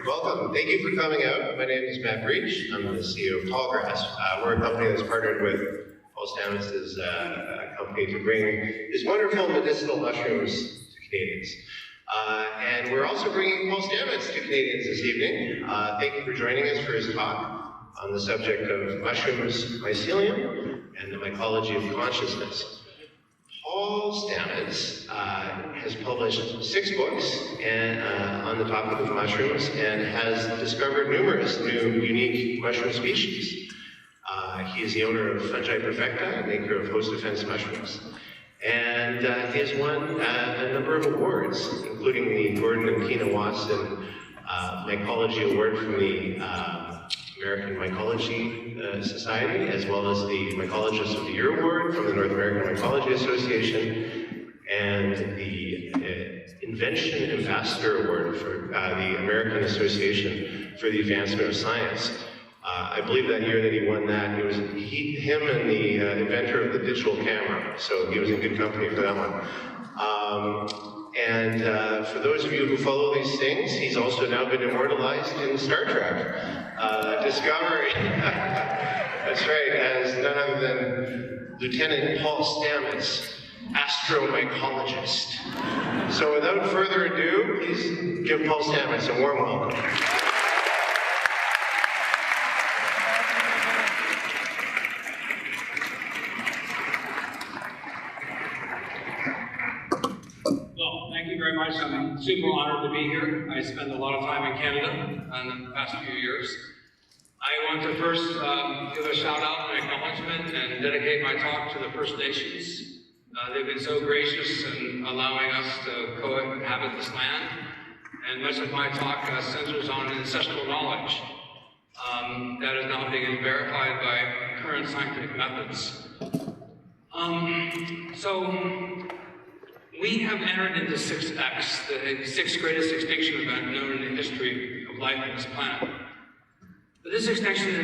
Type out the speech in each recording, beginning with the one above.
Welcome. Thank you for coming out. My name is Matt Breach. I'm the CEO of Tallgrass. We're a company that's partnered with Paul Stamets' company to bring these wonderful medicinal mushrooms to Canadians. And we're also bringing Paul Stamets to Canadians this evening. Thank you for joining us for his talk on the subject of mushrooms, mycelium, and the mycology of consciousness. Paul Stamets has published 6 books on the topic of mushrooms and has discovered numerous new unique mushroom species. He is the owner of Fungi Perfecta, maker of host defense mushrooms. And he has won a number of awards, including the Gordon and Tina Watson Mycology Award from the American Mycology Society, as well as the Mycologist of the Year Award from the North American Mycology Association, and the Invention Ambassador Award for the American Association for the Advancement of Science. I believe that year that he won that, it was him and the inventor of the digital camera, so he was in good company for that one. And for those of you who follow these things, he's also now been immortalized in Star Trek Discovery. That's right, as none other than Lieutenant Paul Stamets, astromycologist. So without further ado, please give Paul Stamets a warm welcome. I'm super honored to be here. I spent a lot of time in Canada in the past few years. I want to first give a shout out and acknowledgement and dedicate my talk to the First Nations. They've been so gracious in allowing us to cohabit this land. And much of my talk centers on ancestral knowledge that is now being verified by current scientific methods. We have entered into 6X, the 6th greatest extinction event known in the history of life on this planet. But this extinction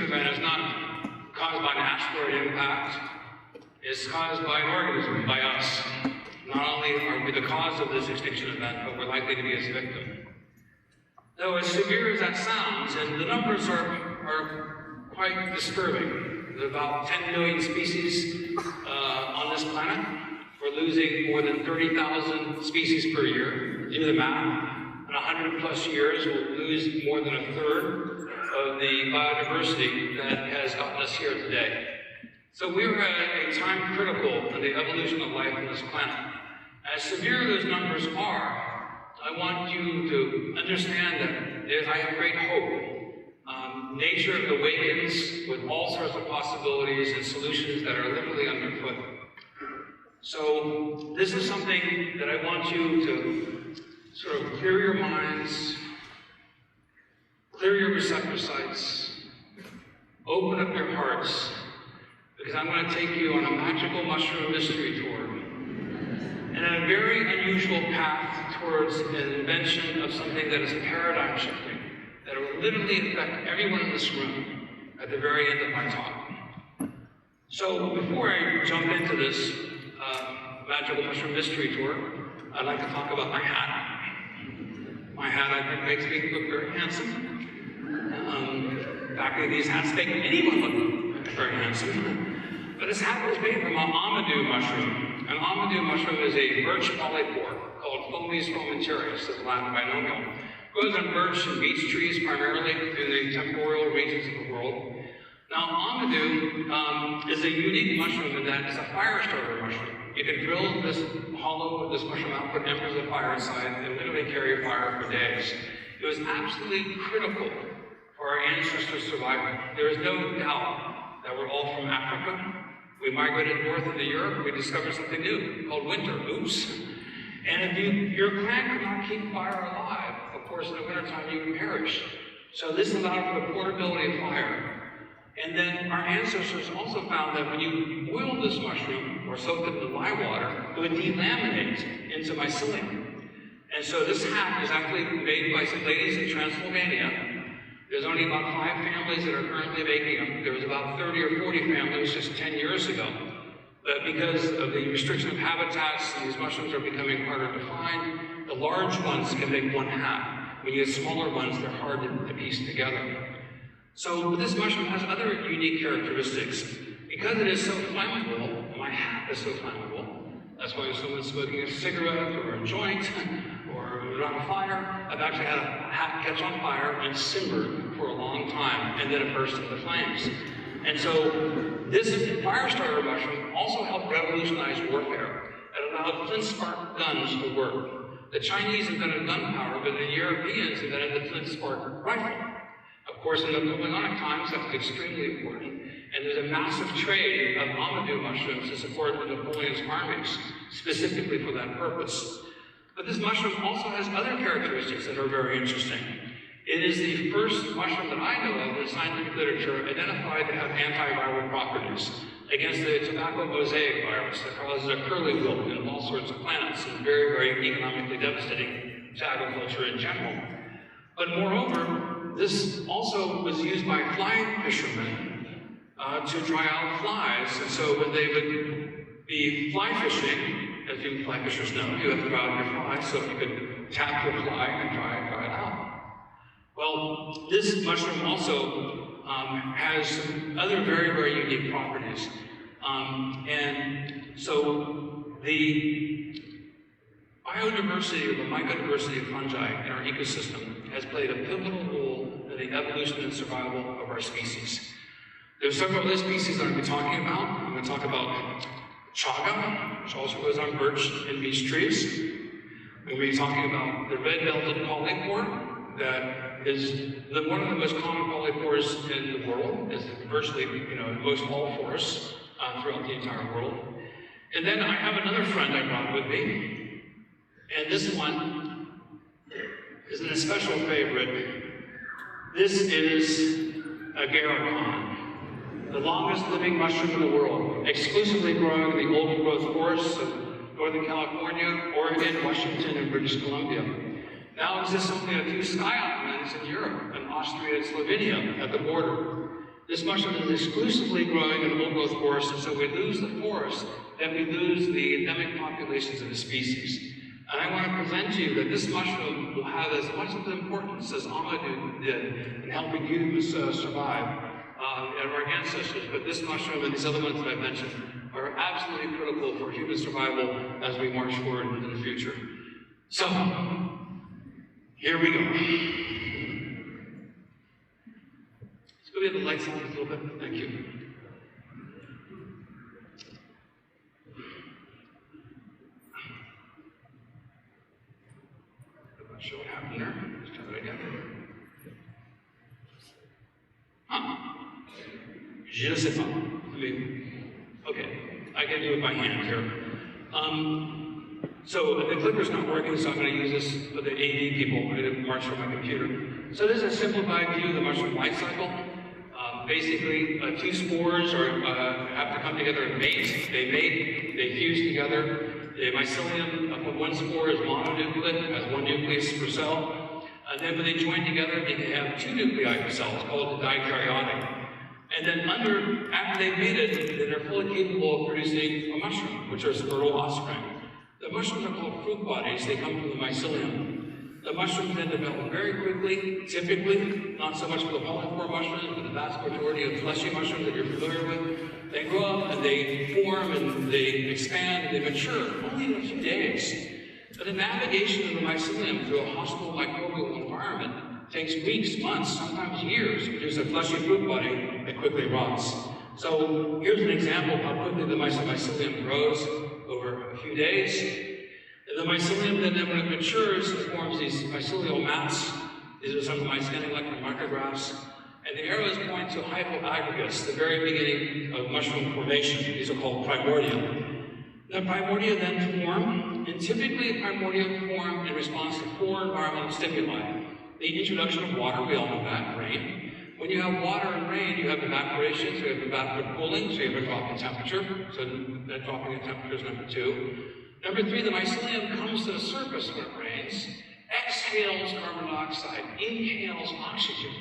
event is not caused by an asteroid impact, it's caused by an organism, by us. Not only are we the cause of this extinction event, but we're likely to be its victim. Though as severe as that sounds, and the numbers are quite disturbing. There's about 10 million species on this planet. We're losing more than 30,000 species per year. Do the math. In 100 plus years, we'll lose more than a third of the biodiversity that has gotten us here today. So we're at a time critical in the evolution of life on this planet. As severe as those numbers are, I want you to understand that I have great hope. Nature awakens with all sorts of possibilities and solutions that are literally underfoot. So this is something that I want you to sort of clear your minds, clear your receptor sites, open up your hearts, because I'm going to take you on a magical mushroom mystery tour and on a very unusual path towards an invention of something that is paradigm shifting, that will literally affect everyone in this room at the very end of my talk. So before I jump into this magical mushroom mystery tour, I'd like to talk about my hat. My hat, I think, makes me look very handsome. In fact, these hats make anyone look very handsome. But this hat was made from an amadou mushroom. An amadou mushroom is a birch polypore called Fomes fomentarius, as Latin binomial. It grows on birch and beech trees primarily in the temporal regions of the world. Now, amadou is a unique mushroom in that it's a fire starter mushroom. You can drill this hollow of this mushroom out, put embers of fire inside, and literally carry fire for days. It was absolutely critical for our ancestors' survival. There is no doubt that we're all from Africa. We migrated north into Europe. We discovered something new called winter. Oops. And if your plant could not keep fire alive, of course, in the wintertime you would perish. So this allowed for the portability of fire. And then our ancestors also found that when you boiled this mushroom or soaked it in lye water, it would delaminate into mycelium. And so this hat is actually made by some ladies in Transylvania. There's only about 5 families that are currently making them. There was about 30 or 40 families just 10 years ago. But because of the restriction of habitats, and these mushrooms are becoming harder to find, the large ones can make 1 hat. when you get smaller ones, they're hard to piece together. So this mushroom has other unique characteristics. Because it is so flammable, my hat is so flammable, that's why if someone's smoking a cigarette or a joint or on fire, I've actually had a hat catch on fire and simmer for a long time and then it burst into flames. And so this fire starter mushroom also helped revolutionize warfare. It allowed flint spark guns to work. The Chinese invented gunpowder, but the Europeans invented the flint spark rifle. Of course, in Napoleonic times, that was extremely important. And there's a massive trade of Amadou mushrooms to support Napoleon's armies, specifically for that purpose. But this mushroom also has other characteristics that are very interesting. It is the first mushroom that I know of in scientific literature identified to have antiviral properties against the tobacco mosaic virus that causes a curly wilt in all sorts of plants and very, very economically devastating to agriculture in general. But moreover, this also was used by fly fishermen to dry out flies. And so when they would be fly fishing, as you fly fishers know, you have to dry out your fly so you could tap your fly and dry it out. Well, this mushroom also has some other very, very unique properties. And so the biodiversity or the mycodiversity of fungi in our ecosystem has played a pivotal role in the evolution and survival of our species. There's several other species that I'm going to be talking about. I'm going to talk about chaga, which also grows on birch and beech trees. I'm going to be talking about the red-belted polypore, that is one of the most common polypores in the world. It's virtually, most all forests throughout the entire world. And then I have another friend I brought with me, and this one is an especial favorite. This is Agaricon, the longest living mushroom in the world, exclusively growing in the old growth forests of Northern California, Oregon, Washington, and British Columbia. Now exists only a few sky islands in Europe, and Austria and Slovenia at the border. This mushroom is exclusively growing in old growth forests, and so we lose the forest, then we lose the endemic populations of the species. And I want to present to you that this mushroom will have as much of an importance as Amadou did in helping humans survive and our ancestors. But this mushroom and these other ones that I mentioned are absolutely critical for human survival as we march forward into the future. So, here we go. Let's go get the lights on a little bit. Thank you. I'm not sure what happened there. Let's try that again. Je ne sais pas. Okay, I can do it by hand here. So the clicker's not working, so I'm going to use this for the AD people. I'm going to march from my computer. So this is a simplified view of the mushroom life cycle. Basically, two spores have to come together and mate. They mate, they fuse together. The mycelium of one spore is mononucleate, has one nucleus per cell. And then when they join together, they can have two nuclei per cell. It's called dikaryotic. And then after they've mated, then they're fully capable of producing a mushroom, which are spermal offspring. The mushrooms are called fruit bodies. They come from the mycelium. The mushrooms then develop very quickly, typically, not so much for the polypore mushrooms, but the vast majority of fleshy mushrooms that you're familiar with. They grow up and they form and they expand and they mature only in a few days. But the navigation of the mycelium through a hostile microbial environment takes weeks, months, sometimes years to produce a fleshy fruit body that quickly rots. So here's an example of how quickly the mycelium grows over a few days. And the mycelium then, when it matures, it forms these mycelial mats. These are some of my scanning electron micrographs. And the arrows point to hypoaggregates, the very beginning of mushroom formation. These are called primordia. The primordia then form, and typically primordia form in response to 4 environmental stimuli. The introduction of water, we all know that, rain. When you have water and rain, you have evaporation, so you have evapotranspiration cooling, so you have a drop in temperature. So that dropping in temperature is number 2. Number 3, the mycelium comes to the surface when it rains, exhales carbon dioxide, inhales oxygen.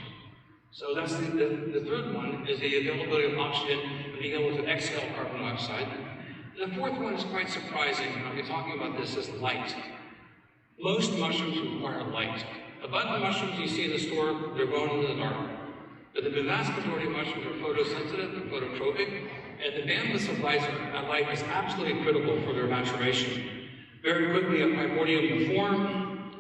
So that's the third one, is the availability of oxygen and being able to exhale carbon dioxide. And the fourth one is quite surprising, and I'll be talking about this as light. Most mushrooms require light. The button mushrooms you see in the store, they're grown in the dark. But the vast majority of mushrooms are photosensitive and phototropic, and the bandwidth of light is absolutely critical for their maturation. Very quickly, a primordium will form,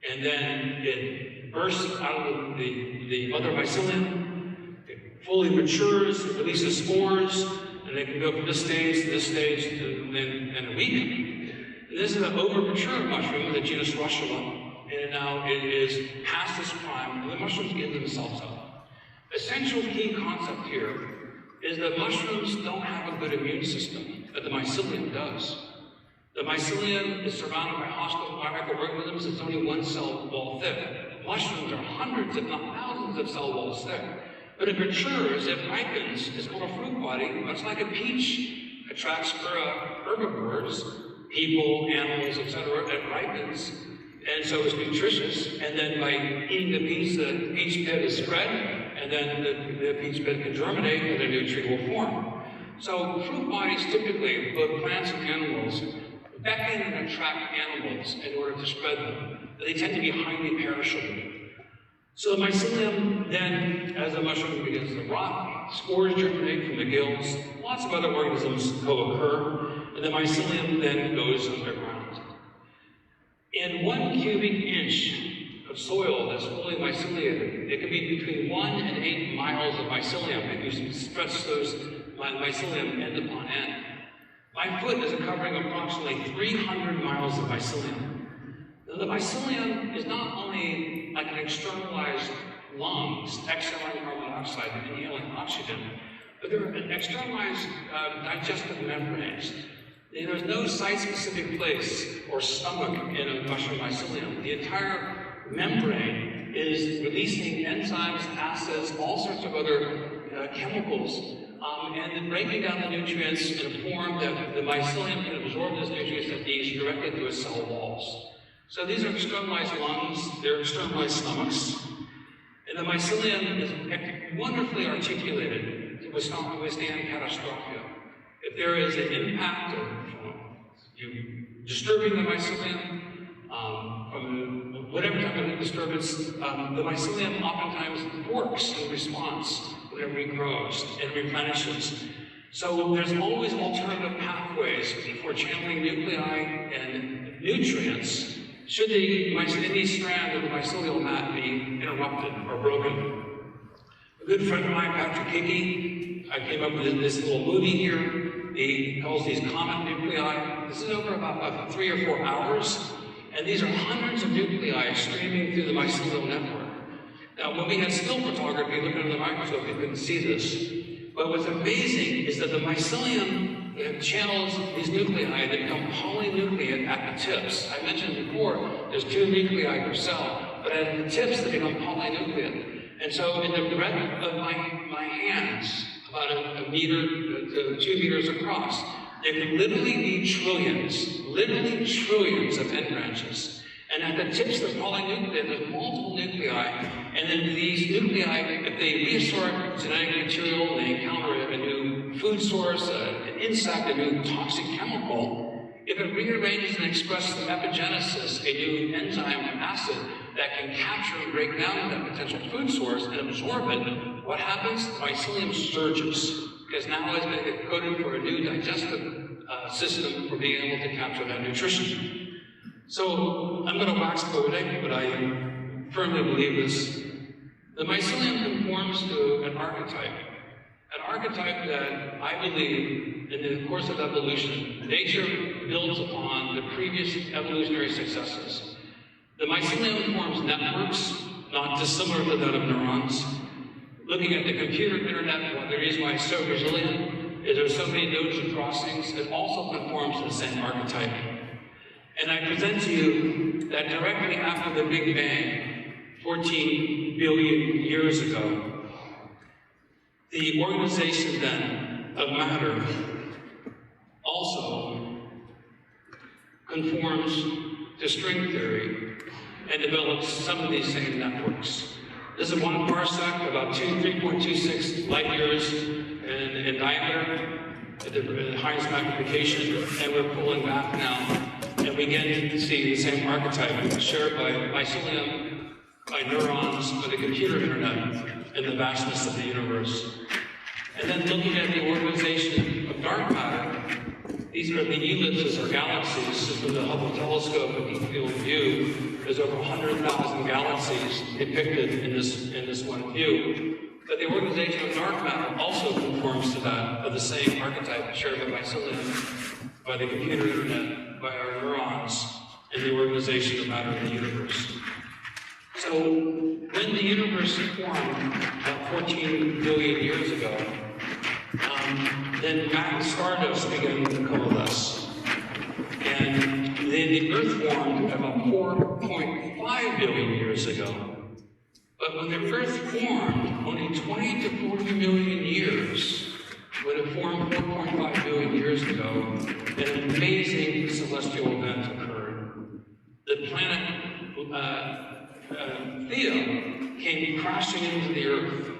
and then it bursts out of the mother mycelium, it fully matures, it releases spores, and they can go from this stage to this stage in a week. And this is an over-mature mushroom, the genus Russula, and now it is past its prime, and the mushrooms give themselves up. Essential key concept here is that mushrooms don't have a good immune system, but the mycelium does. The mycelium is surrounded by hostile microorganisms. It's only one cell wall thick. Mushrooms are hundreds, if not thousands, of cell walls thick. But it matures, it ripens. It's called a fruit body, much like a peach attracts herbivores, people, animals, etc. It ripens, and so it's nutritious. And then by eating the peach pit is spread, and then the peach pit can germinate, and a new tree will form. So fruit bodies typically, both plants and animals, beckon and attract animals in order to spread them. They tend to be highly perishable. So the mycelium then, as the mushroom begins to rot, spores germinate from the gills, lots of other organisms co-occur, and the mycelium then goes underground. In 1 cubic inch of soil that's fully myceliated, it can be between 1 and 8 miles of mycelium if you stretch those mycelium end upon end. My foot is covering approximately 300 miles of mycelium. Now, the mycelium is not only like an externalized lungs, exhaling carbon dioxide and inhaling oxygen, but they're an externalized digestive membranes. There's no site-specific place or stomach in a mushroom mycelium. The entire membrane is releasing enzymes, acids, all sorts of other chemicals, and then breaking down the nutrients in a form that the mycelium can absorb those nutrients and these directly through its cell walls. So these are externalized lungs, they're externalized stomachs, and the mycelium is wonderfully articulated to withstand catastrophe. If there is an impact of disturbing the mycelium, from whatever type of disturbance, the mycelium oftentimes works in response whenever it grows and replenishes. So there's always alternative pathways for channeling nuclei and nutrients should any strand of the mycelial mat be interrupted or broken. A good friend of mine, Patrick Hickey, I came up with this little movie here. He calls these comet nuclei. This is over about 3 or 4 hours, and these are hundreds of nuclei streaming through the mycelial network. Now, when we had still photography looking under the microscope, we couldn't see this. But what's amazing is that the mycelium channels these nuclei that become polynucleate at the tips. I mentioned before, there's 2 nuclei per cell, but at the tips they become polynucleate. And so in the breadth of my hands, about a meter to 2 meters across, there can literally be trillions of end branches. And at the tips of the polynucleate, there's multiple nuclei, and then these nuclei, if they reassort genetic material, they encounter a new food source, an insect, a new toxic chemical, if it rearranges and expresses in epigenesis a new enzyme or acid that can capture and break down that potential food source and absorb it, what happens? The mycelium surges, because now it's been coded for a new digestive system for being able to capture that nutrition. So, I'm going to wax poetic, but I firmly believe this. The mycelium conforms to an archetype that I believe, in the course of evolution, nature builds upon the previous evolutionary successes. The mycelium forms networks, not dissimilar to that of neurons. Looking at the computer internet, the reason why it's so resilient is there's so many nodes and crossings, it also conforms to the same archetype. And I present to you that directly after the Big Bang, 14 billion years ago, the organization then of matter also conforms to string theory and develops some of these same networks. This is 1 parsec, about 3.26 light years in diameter, at the highest magnification, and we're pulling back now. And we begin to see the same archetype shared by mycelium by neurons, by the computer internet, and the vastness of the universe. And then looking at the organization of dark matter, these are the ellipses or galaxies. From the Hubble telescope at deep field view, there's over 100,000 galaxies depicted in this one view. But the organization of dark matter also conforms to that of the same archetype shared by mycelium, by the computer internet, by our neurons, and the organization of matter in the universe. So when the universe formed about 14 billion years ago, then stardust began to coalesce. And then the Earth formed about 4.5 billion years ago. But when the Earth formed, only 20 to 40 million years, when it formed 4.5 billion years ago, an amazing celestial event occurred. The planet Theia came crashing into the Earth.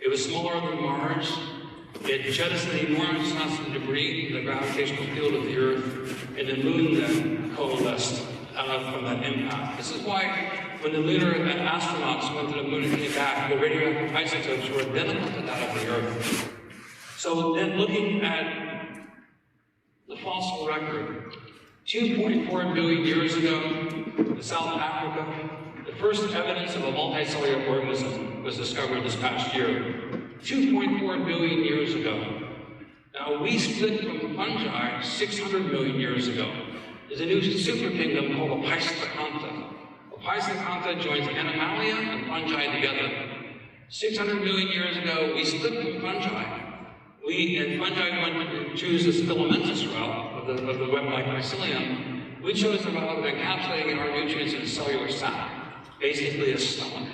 It was smaller than Mars. It jettisoned enormous amounts of debris in the gravitational field of the Earth, and the moon then coalesced from that impact. This is why when the lunar astronauts went to the moon and came back, the radioactive isotopes were identical to that of the Earth. So then looking at the fossil record, 2.4 billion years ago, in South Africa, the first evidence of a multicellular organism was discovered this past year. 2.4 billion years ago. Now, we split from fungi 600 million years ago. There's a new superkingdom called Epigenetic. Epigenetic joins Animalia and fungi together. 600 million years ago, we split from fungi. And fungi went to choose this filamentous route of the web-like mycelium. We chose the route of encapsulating our nutrients in a cellular sac, basically a stomach,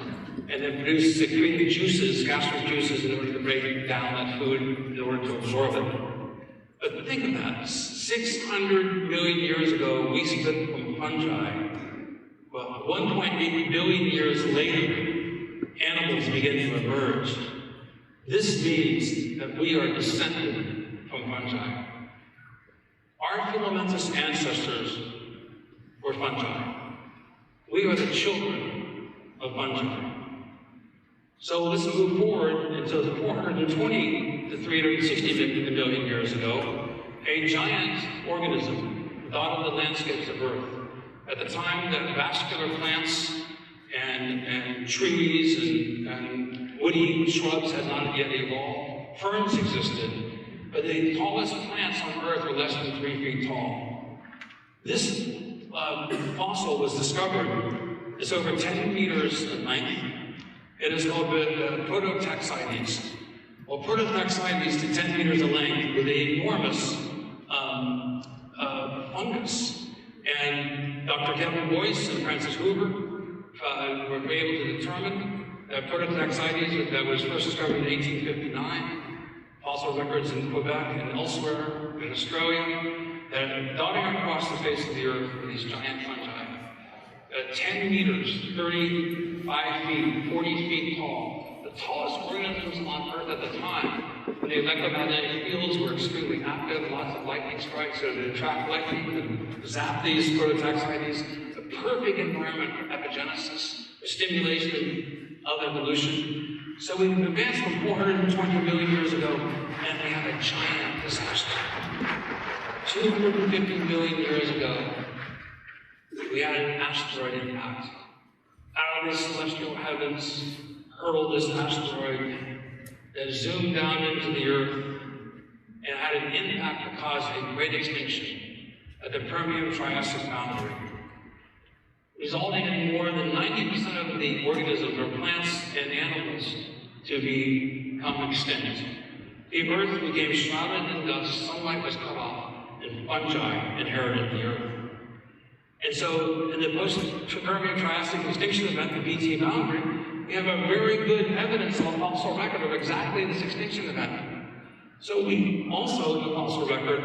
and then secreting juices, gastric juices, in order to break down that food in order to absorb it. But think of that. 600 million years ago, we split from fungi. Well, 1.8 billion years later, animals begin to emerge. This means that we are descended from fungi. Our filamentous ancestors were fungi. We are the children of fungi. So let's move forward until 420 to 360 million years ago, a giant organism dotted the landscapes of Earth. At the time that vascular plants and trees and woody shrubs had not yet evolved, ferns existed, but the tallest plants on Earth were less than 3 feet tall. This fossil was discovered. It's over 10 meters in length. It is called Prototaxis. Well, Prototaxis to 10 meters in length with an enormous fungus. And Dr. Kevin Boyce and Francis Hoover were able to determine that Prototaxis that was first discovered in 1859, fossil records in Quebec and elsewhere in Australia, that dotting across the face of the Earth were these giant fungi. 10 meters, 35 feet, 40 feet tall. The tallest organisms on Earth at the time, when the electromagnetic fields were extremely active, lots of lightning strikes, so to attract lightning and zap these Prototaxis, the perfect environment for epigenesis, for stimulation of evolution. So we've advanced from 420 million years ago, and we have a giant disaster. 250 million years ago, we had an asteroid impact. Out of the celestial heavens hurtled this asteroid that zoomed down into the Earth and had an impact that caused a great extinction at the Permian-Triassic boundary, resulting in more than 90% of the organisms, or plants and animals, to become extinct. The Earth became shrouded in dust, sunlight was cut off, and fungi inherited the Earth. And so, in the post-Permian-Triassic extinction event, the BT boundary, we have a very good evidence on the fossil record of exactly this extinction event. So we also, in the fossil record,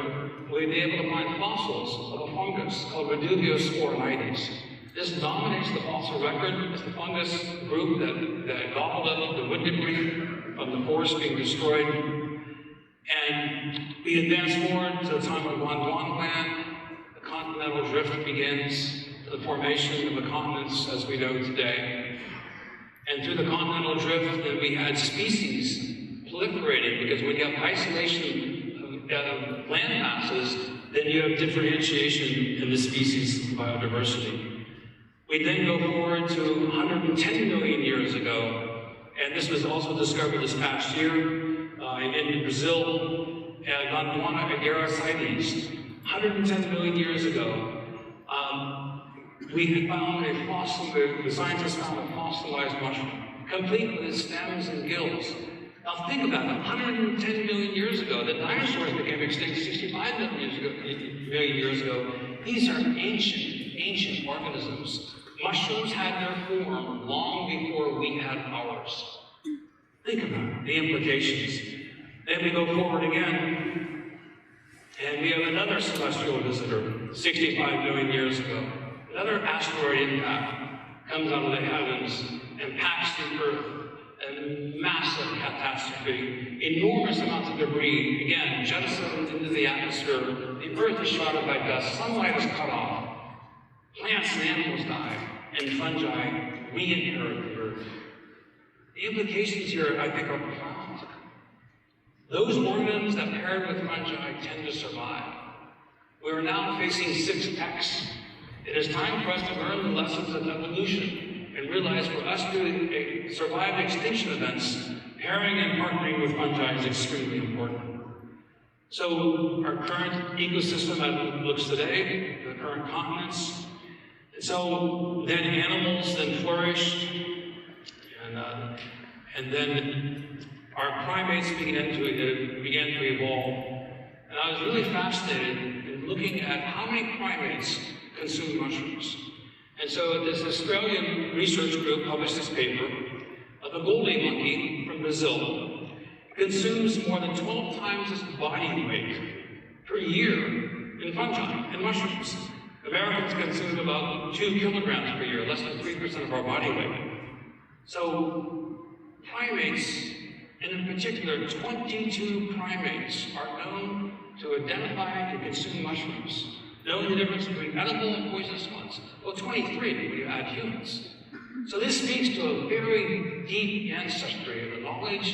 we've been able to find fossils of a fungus called Reduviosporinides. This dominates the fossil record as the fungus group that gobbled up the wood debris from the forest being destroyed. And we advance forward to the time of Gondwana. The Continental Drift begins, the formation of the continents as we know today. And through the Continental Drift, then we had species proliferating, because when you have isolation of land masses, then you have differentiation in the species biodiversity. We then go forward to 110 million years ago, and this was also discovered this past year in Brazil, Gondwana Agaricon. 110 million years ago, we had found a fossil, the scientists found a fossilized mushroom, complete with its stems and gills. Now think about it, 110 million years ago, the dinosaurs became extinct 65 million years ago. These are ancient organisms. Mushrooms had their form long before we had ours. Think about it, the implications. Then we go forward again, and we have another celestial visitor, 65 million years ago. Another asteroid impact comes out of the heavens and packs the Earth. A massive catastrophe, enormous amounts of debris, again, jettisoned into the atmosphere. The Earth is shrouded by dust, sunlight is cut off. Plants and animals die, and fungi re-inherit the Earth. The implications here, I think, are profound. Those organisms that paired with fungi tend to survive. We are now facing 6X. It is time for us to learn the lessons of evolution and realize for us to survive extinction events, pairing and partnering with fungi is extremely important. So our current ecosystem as it looks today, the current continents, and so then animals then flourished, and then our primates began to evolve. And I was really fascinated in looking at how many primates consume mushrooms. And so this Australian research group published this paper. The goldie monkey from Brazil consumes more than 12 times its body weight per year in fungi and mushrooms. Americans consume about 2 kilograms per year, less than 3% of our body weight. So primates, and in particular 22 primates, are known to identify and consume mushrooms. Know the difference between edible and poisonous ones. Well, 23 when you add humans. So this speaks to a very deep ancestry of the knowledge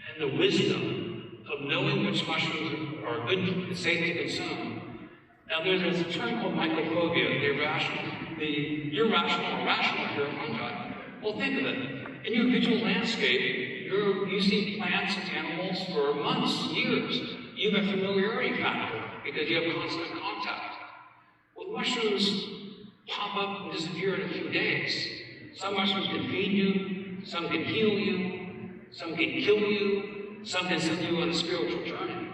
and the wisdom of knowing which mushrooms are good and safe to consume. Now there's a term called mycophobia, the irrational or rational fear of fungi. Well, think of it. In your visual landscape, you see plants and animals for months, years. You have a familiarity factor because you have constant contact. Well, mushrooms pop up and disappear in a few days. Some mushrooms can feed you, some can heal you, some can kill you, some can send you on a spiritual journey.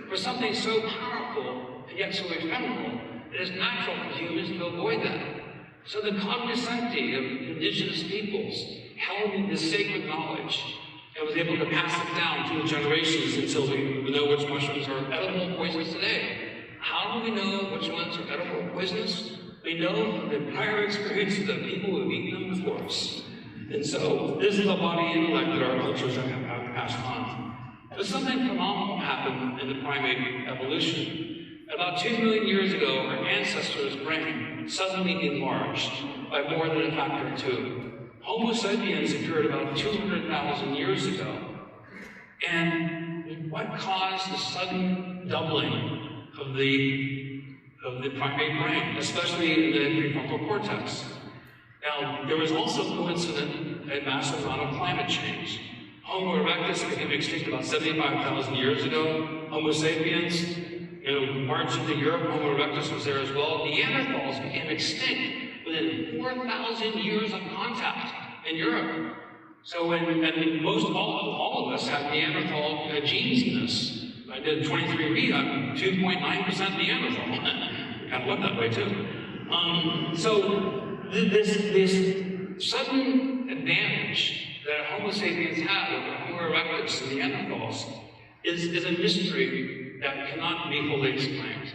For something so powerful and yet so ephemeral, it is natural for humans to avoid that. So the cognoscenti of indigenous peoples held this sacred knowledge and was able to pass it down through generations until we know which mushrooms are edible and poisonous today. How do we know which ones are edible or poisonous? We know from the prior experiences of people who have eaten them before us. And so this is the body intellect that our cultures have passed on. But something phenomenal happened in the primate evolution. About 2 million years ago, our ancestors' brain suddenly enlarged by more than a factor of 2. Homo sapiens appeared about 200,000 years ago. And what caused the sudden doubling of the primate brain, especially in the prefrontal cortex? Now, there was also coincident a massive amount of climate change. Homo erectus became extinct about 75,000 years ago. Homo sapiens, marched into Europe. Homo erectus was there as well. Neanderthals became extinct within 4,000 years of contact in Europe. So, all of us have Neanderthal genes in us. I did 23andMe, I'm 2.9% Neanderthal. Kind of look that way too. So this sudden advantage that Homo sapiens had over Homo erectus and Neanderthals is a mystery that cannot be fully explained.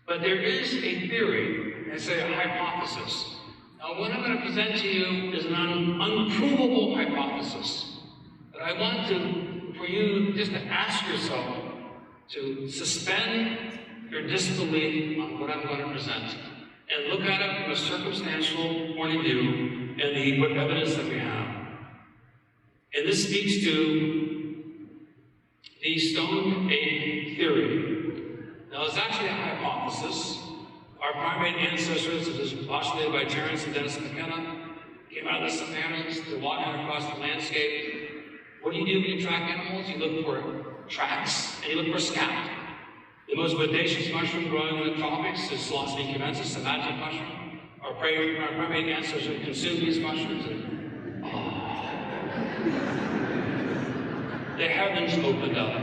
But there is a theory, I say a hypothesis. Now what I'm going to present to you is an unprovable hypothesis. But I want for you just to ask yourself to suspend your disbelief on what I'm going to present and look at it from a circumstantial point of view and what evidence that we have. And this speaks to the stone ape theory. Now, it's actually a hypothesis. Our primate ancestors, as postulated by Terence and Dennis McKenna, came out of the savannas to walking across the landscape. What do you do when you track animals? You look for tracks, and you look for scat. The most bodacious mushroom growing in the tropics is Ptsd cubensis, the magic mushroom. Our primate ancestors consumed these mushrooms, and the heavens opened up.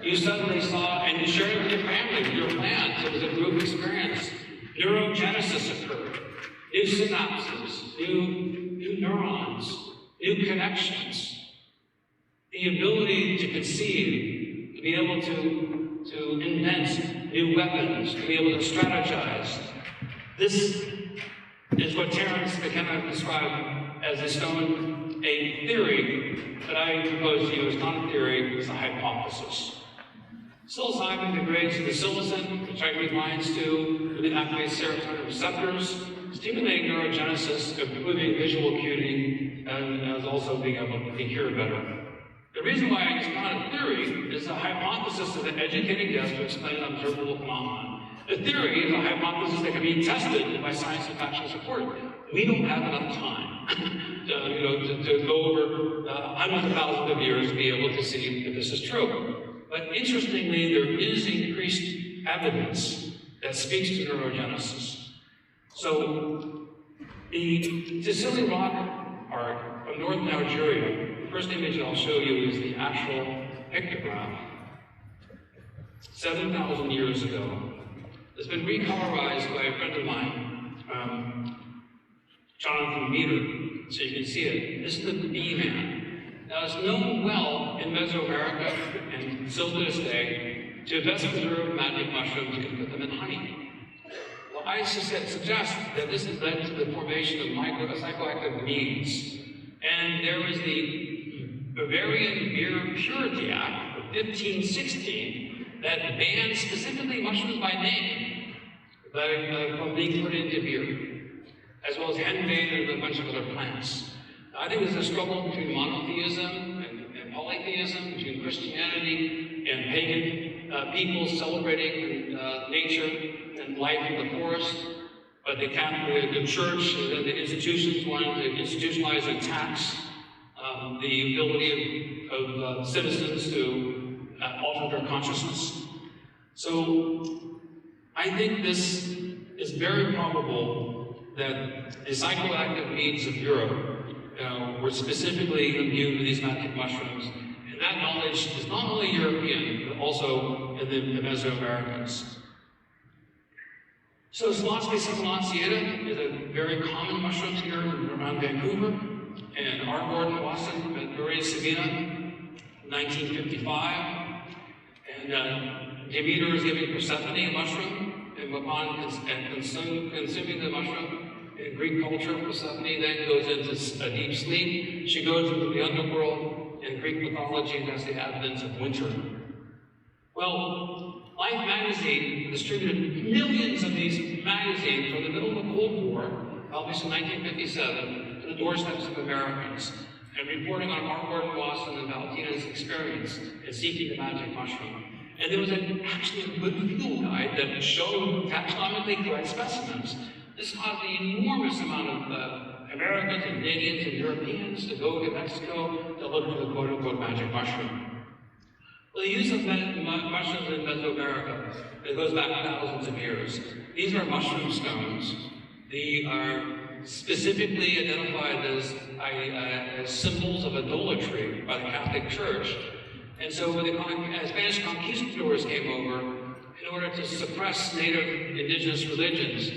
You suddenly saw, and you shared it with your family, with your plants. It was a group experience. Neurogenesis occurred. New synapses, new neurons, new connections. The ability to conceive, to be able to invent new weapons, to be able to strategize. This is what Terence McKenna described as a stone ape theory, but I propose to you it's not a theory, it's a hypothesis. Psilocybin degrades the psilocin, which I binds to, it activates serotonin receptors, stimulating neurogenesis, improving visual acuity, and as also being able to hear better. The reason why it's not a theory is a hypothesis of an educated guess to explain an observable phenomenon. A theory is a hypothesis that can be tested by science and factual support. We don't have enough time to go over hundreds of thousands of years to be able to see if this is true. But interestingly, there is increased evidence that speaks to neurogenesis. So, the Sicily rock art from northern Algeria, the first image I'll show you is the actual pictograph. 7,000 years ago. It's been recolorized by a friend of mine, Jonathan Meter, so you can see it. This is the bee man. Now, it's known well in Mesoamerica and still to this day to best preserve magic mushrooms, you can put them in honey. Well, I suggest that this has led to the formation of psychoactive meads. And there was the Bavarian Beer Purity Act of 1516 that banned specifically mushrooms by name from being put into beer, as well as henbane and a bunch of other plants. I think there's a struggle between monotheism and polytheism, between Christianity and pagan peoples celebrating nature and life in the forest. But the church and the institutions wanted to institutionalize and tax the ability of citizens to alter their consciousness. So I think this is very probable that the psychoactive meads of Europe were specifically immune to these magic mushrooms. And that knowledge is not only European, but also in the Mesoamericans. So Ptsd cephalanciata is a very common mushroom here around Vancouver, and Agaricon Wasson at Maria Sabina, 1955. And Demeter is giving Persephone a mushroom, and upon consuming the mushroom, in Greek culture, Persephone then goes into a deep sleep. She goes into the underworld. In Greek mythology, that's the advent of winter. Well, Life magazine distributed millions of these magazines from the middle of the Cold War, published in 1957, to the doorsteps of Americans, and reporting on Agaricon Wasson and Valentina's experience in seeking the magic mushroom. And there was actually a good field guide that showed taxonomically correct specimens. This caused an enormous amount of Americans and Canadians and Europeans to go to Mexico to look for the quote-unquote magic mushroom. Well, the use of mushrooms in Mesoamerica, it goes back thousands of years. These are mushroom stones. They are specifically identified as symbols of idolatry by the Catholic Church. And so when the Spanish conquistadors came over, in order to suppress native indigenous religions,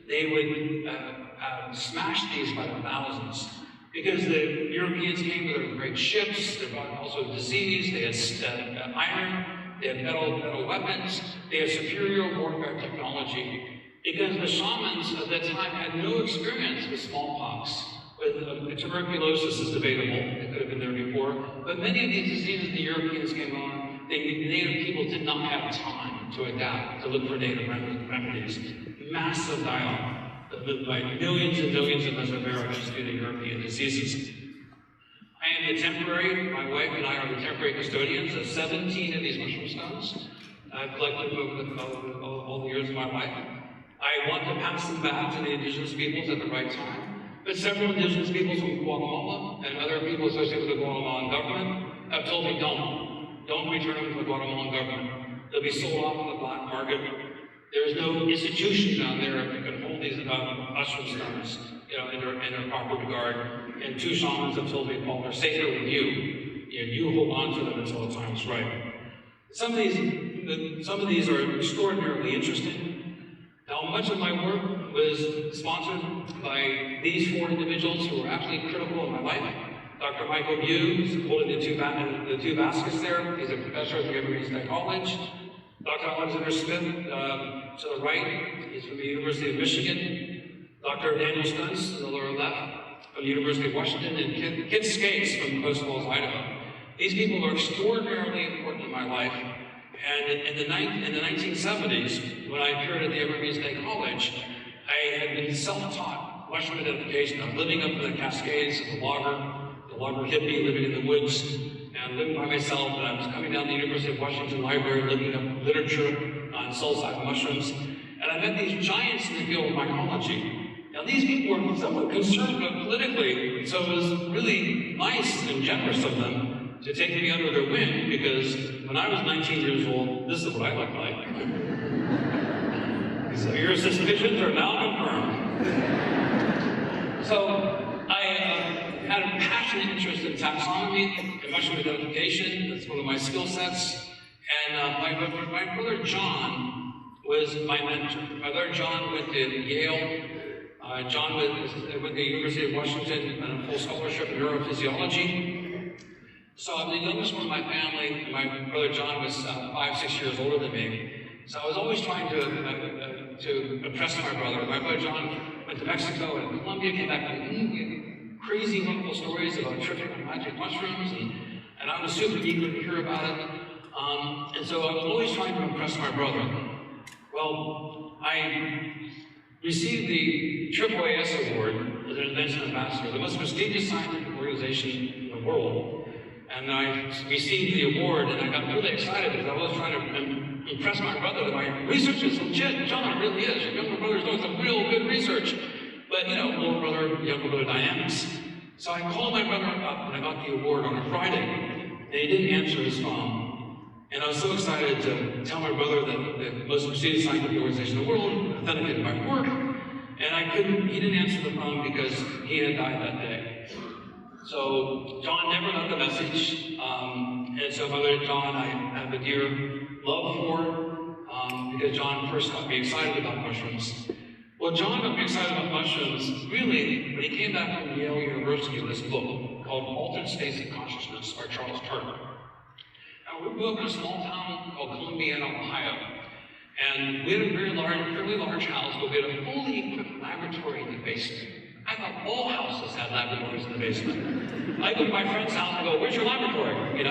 they would smash these by the thousands. Because the Europeans came with their great ships, they brought also disease, they had iron, they had metal weapons, they had superior warfare technology. Because the shamans of that time had no experience with smallpox. With tuberculosis is debatable, it could have been there before. But many of these diseases the Europeans came on, the native people did not have time to adapt, to look for native remedies. Massive by millions and millions of Mesoamericans due to European diseases. I am the temporary, my wife and I are the temporary custodians of 17 of these mushroom stones. I've collected them over all the years of my life. I want to pass them back to the indigenous peoples at the right time. But several indigenous peoples from Guatemala and other people associated with the Guatemalan government have told me, don't return them to the Guatemalan government. They'll be sold off on the black market. There is no institution down there that can hold these mushroom stones, in their proper regard. And two shamans have told me, Paul, they're safer with you. You hold on to them until the time's right. Some of these are extraordinarily interesting. Now, much of my work was sponsored by these four individuals who were absolutely critical in my life. Dr. Michael Bew, who's holding the two baskets there. He's a professor at the Epigenetic Neurogenesis College. Dr. Alexander Smith, to the right, he's from the University of Michigan. Dr. Daniel Stuntz, on the lower left, from the University of Washington, and Kit Skates from Post Falls, Idaho. These people are extraordinarily important in my life. And in the 1970s, when I appeared at the Epigenetic College, I had been self-taught mushroom identification. I was living up in the Cascades as a logger hippie living in the woods, and living by myself. And I was coming down to the University of Washington Library, looking up literature on psilocybin mushrooms. And I met these giants in the field of mycology. Now, these people were somewhat conservative politically, so it was really nice and generous of them to take me under their wing, because when I was 19 years old, this is what I looked like. So your suspicions are now confirmed. So I had a passionate interest in taxonomy and mushroom identification. That's one of my skill sets. And my brother John was my mentor. My brother John went to Yale. John went to the University of Washington on a full scholarship in neurophysiology. So I'm the youngest one in my family. My brother John was 5-6 years older than me. So I was always trying to impress my brother. My brother John went to Mexico and Colombia, came back with crazy, wonderful stories about tripping on magic mushrooms, and I was super eager to hear about it. And so I was always trying to impress my brother. Well, I received the AAAS Award as an Invention Ambassador, the most prestigious scientific organization in the world. And I received the award, and I got really excited because I was trying to impress my brother that my research is legit. John, it really is. Your younger brother's doing some real good research. But, older brother, younger brother dynamics. So I called my brother up, and I got the award on a Friday, and he didn't answer his phone. And I was so excited to tell my brother that the most prestigious scientific organization in the world authenticated my work, and he didn't answer the phone because he had died that day. So John never got the message, and so Brother John I have a dear love for, because John first got me excited about mushrooms. Well, John got me excited about mushrooms, really, when he came back from Yale University with this book called Altered States of Consciousness by Charles Turner. Now, we grew up in a small town called Columbiana, Ohio, and we had a fairly large house, but we had a fully equipped laboratory in the basement. I thought all houses had laboratories in the basement. I go to my friend's house and go, "Where's your laboratory?"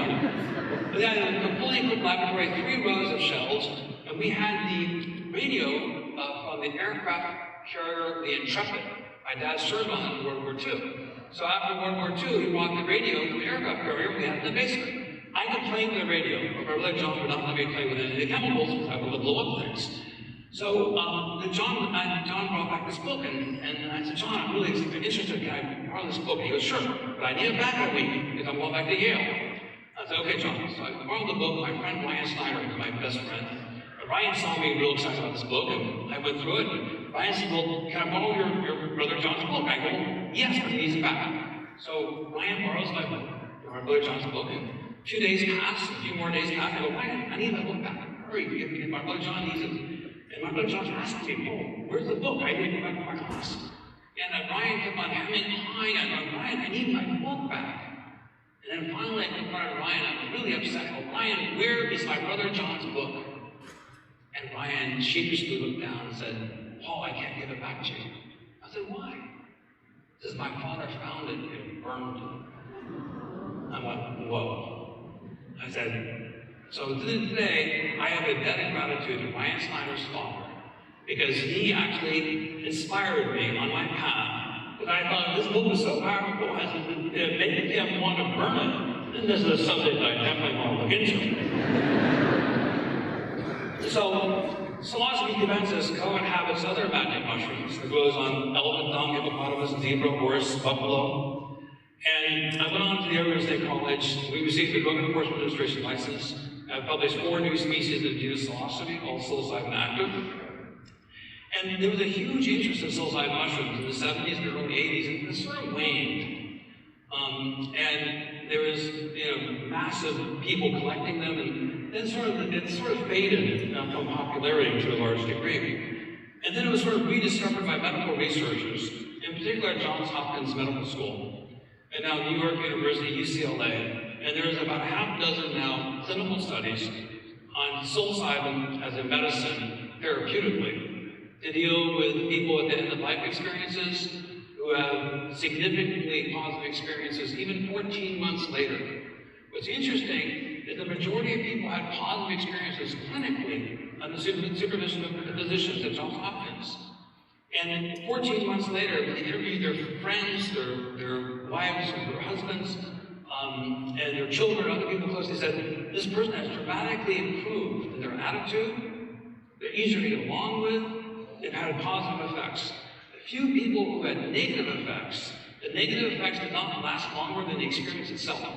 But they had a fully equipped laboratory, 3 rows of shelves, and we had the radio from the aircraft carrier, the Intrepid. My dad served on it in World War II. So after World War II, he brought the radio from the aircraft carrier we had in the basement. I could play with the radio, but my brother John would not let me play with any of the chemicals because I would blow up things. So John brought back this book, and I said, "John, I'm really interested. Can I borrow this book?" And he goes, "Sure, but I need it back a week because I'm going back to Yale." I said, "Okay, John." So I borrowed the book. My friend Ryan Snyder was my best friend. Ryan saw me real excited about this book, and I went through it. And Ryan said, "Well, can I borrow your brother John's book?" I go, "Yes, but he needs it back." So Ryan borrows my book, my brother John's book, and 2 days pass, a few more days pass. I go, "Ryan, I need my book back. Hurry, my brother John needs it." And my brother John's asking me, "Oh, where's the book? I need to go back to my class." And Ryan kept on hemming and hawing. I'm like, "Ryan, I need my book back." And then finally I confronted Ryan. I was really upset. I go, "Ryan, where is my brother John's book?" And Ryan sheepishly looked down and said, "Paul, I can't give it back to you." I said, "Why?" He says, "My father found it and burned it." I went, "Whoa." I said, so today, I have a debt of gratitude to Ryan Snyder's father, because he actually inspired me on my path. But I thought this book was so powerful, it made me want to burn it. And this is a subject I definitely want to look into. So, Psilocybe cubensis co-inhabits other magic mushrooms. It grows on elephant dung, hippopotamus, zebra, horse, buffalo. And I went on to the Arizona State College. We received a Drug Enforcement Administration license. I've published 4 new species of genus psilocybe, all psilocybin active. And there was a huge interest in psilocybin mushrooms in the 70s and early 80s, and it sort of waned. And there was, massive people collecting them, and then it sort of faded from popularity to a large degree. And then it was sort of rediscovered by medical researchers, in particular at Johns Hopkins Medical School, and now New York University, UCLA. And there's about a half dozen now clinical studies on psilocybin as a medicine therapeutically to deal with people at the end of life experiences who have significantly positive experiences even 14 months later. What's interesting is the majority of people had positive experiences clinically under the supervision of physicians at Johns Hopkins. And 14 months later, they interviewed their friends, their wives, or their husbands, and their children, other people close. They said, this person has dramatically improved in their attitude, they're easier to get along with, they've had positive effects. A few people who had negative effects, the negative effects did not last longer than the experience itself.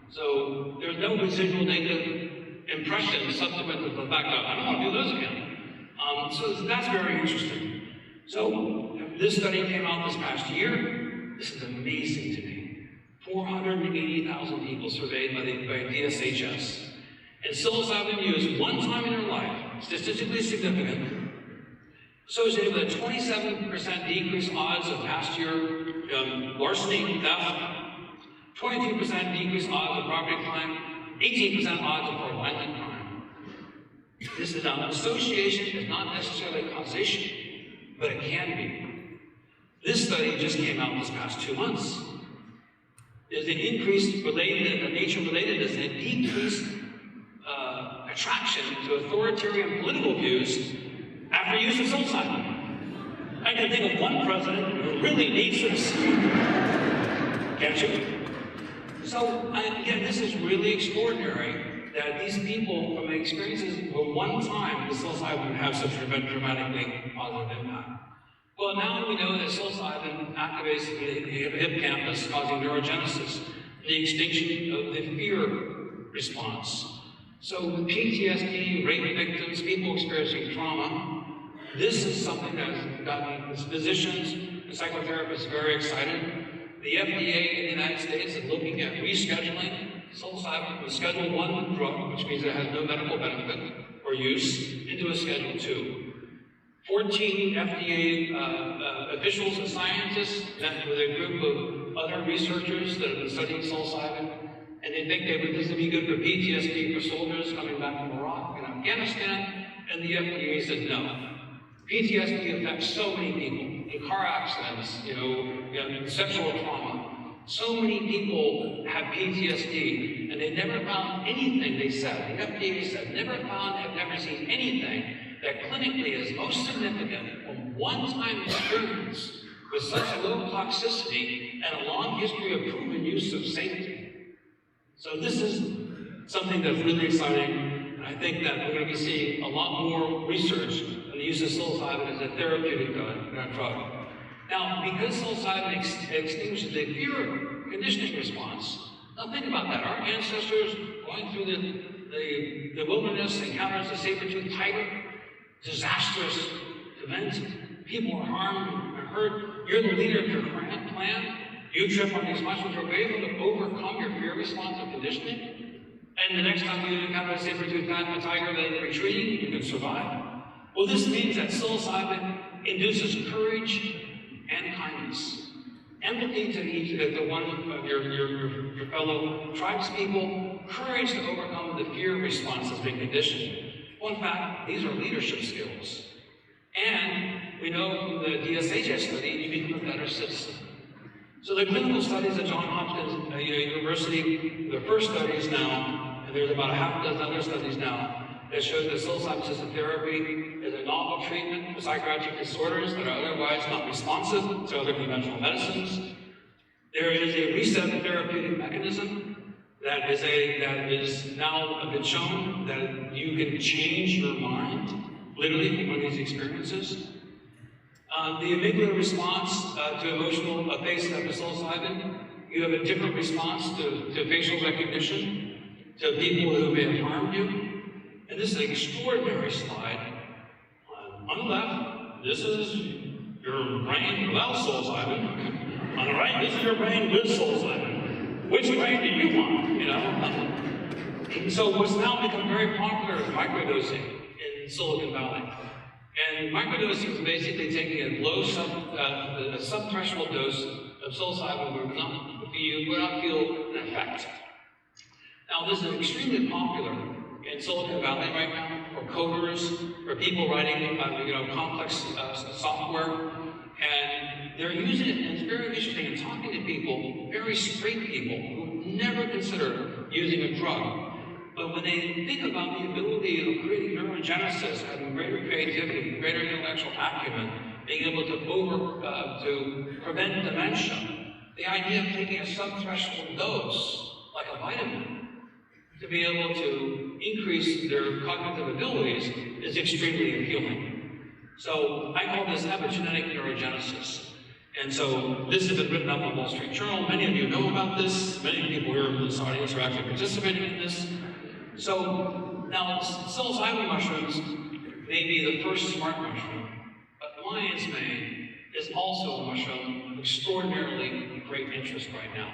So there's no residual negative impression subsequent to the fact that I don't want to do those again. So that's very interesting. So this study came out this past year. This is amazing to me. 480,000 people surveyed by DSHS. And psilocybin use one time in their life, statistically significant, associated with a 27% decreased odds of past year larceny, theft, 22% decreased odds of property crime, 18% odds of violent crime. This is an association, is not necessarily causation, but it can be. This study just came out this past 2 months. There's an increased nature relatedness and a decreased attraction to authoritarian political views after use of psilocybin. I can think of one president who really needs this. Can't you? So, again, this is really extraordinary that these people, from experiences for one time, the psilocybin have such a dramatically positive impact. Well, now we know that psilocybin activates the hippocampus, causing neurogenesis, the extinction of the fear response. So with PTSD, rape victims, people experiencing trauma, this is something that has gotten physicians and psychotherapists very excited. The FDA in the United States is looking at rescheduling psilocybin from a Schedule 1 drug, which means it has no medical benefit or use, into a Schedule 2. 14 FDA officials and scientists met with a group of other researchers that have been studying psilocybin, and they think this would be good for PTSD for soldiers coming back from Iraq and Afghanistan, and the FDA said no. PTSD affects so many people in car accidents, sexual trauma. So many people have PTSD, and they never found anything, they said. The FDA said, have never seen anything that clinically is most significant from one-time experience with such low toxicity and a long history of proven use of safety. So this is something that's really exciting, and I think that we're going to be seeing a lot more research on the use of psilocybin as a therapeutic drug. Now, because psilocybin extinguishes the fear conditioning response, now think about that. Our ancestors going through the wilderness encounters the saber-toothed tiger, disastrous event, people are harmed and hurt. You're the leader of your clan. You trip on these mushrooms, are able to overcome your fear response of conditioning. And the next time you encounter a saber-toothed tiger, then retreating, you can survive. Well, this means that psilocybin induces courage and kindness. Empathy to one of your fellow tribespeople, courage to overcome the fear response that's been conditioned. Well, in fact, these are leadership skills. And we know from the DSHS study, you become a better citizen. So the clinical studies at Johns Hopkins University, the first studies now, and there's about a half dozen other studies now, that showed that psilocybin-assisted therapy is a novel treatment for psychiatric disorders that are otherwise not responsive to other conventional medicines. There is a reset therapeutic mechanism that is now been shown that you can change your mind, literally, from one of these experiences. The amygdala response to emotional based on psilocybin, you have a different response to facial recognition, to people who may have harmed you. And this is an extraordinary slide. On the left, this is your brain without psilocybin. On the right, this is your brain with psilocybin. Which brain do you want, you know? So what's now become very popular is microdosing in Silicon Valley. And microdosing is basically taking a low sub-threshold dose of psilocybin where you will not feel an effect. Now, this is extremely popular in Silicon Valley right now for coders, for people writing complex software. And they're using it, and it's very interesting in talking to people, very straight people who never consider using a drug. But when they think about the ability of creating neurogenesis, having greater creativity, greater intellectual acumen, being able to prevent dementia, the idea of taking a sub-threshold dose, like a vitamin, to be able to increase their cognitive abilities is extremely appealing. So I call this epigenetic neurogenesis. And so this has been written up in the Wall Street Journal. Many of you know about this. Many people here in this audience are actually participating in this. So now psilocybin mushrooms may be the first smart mushroom, but lion's mane is also a mushroom of extraordinarily great interest right now.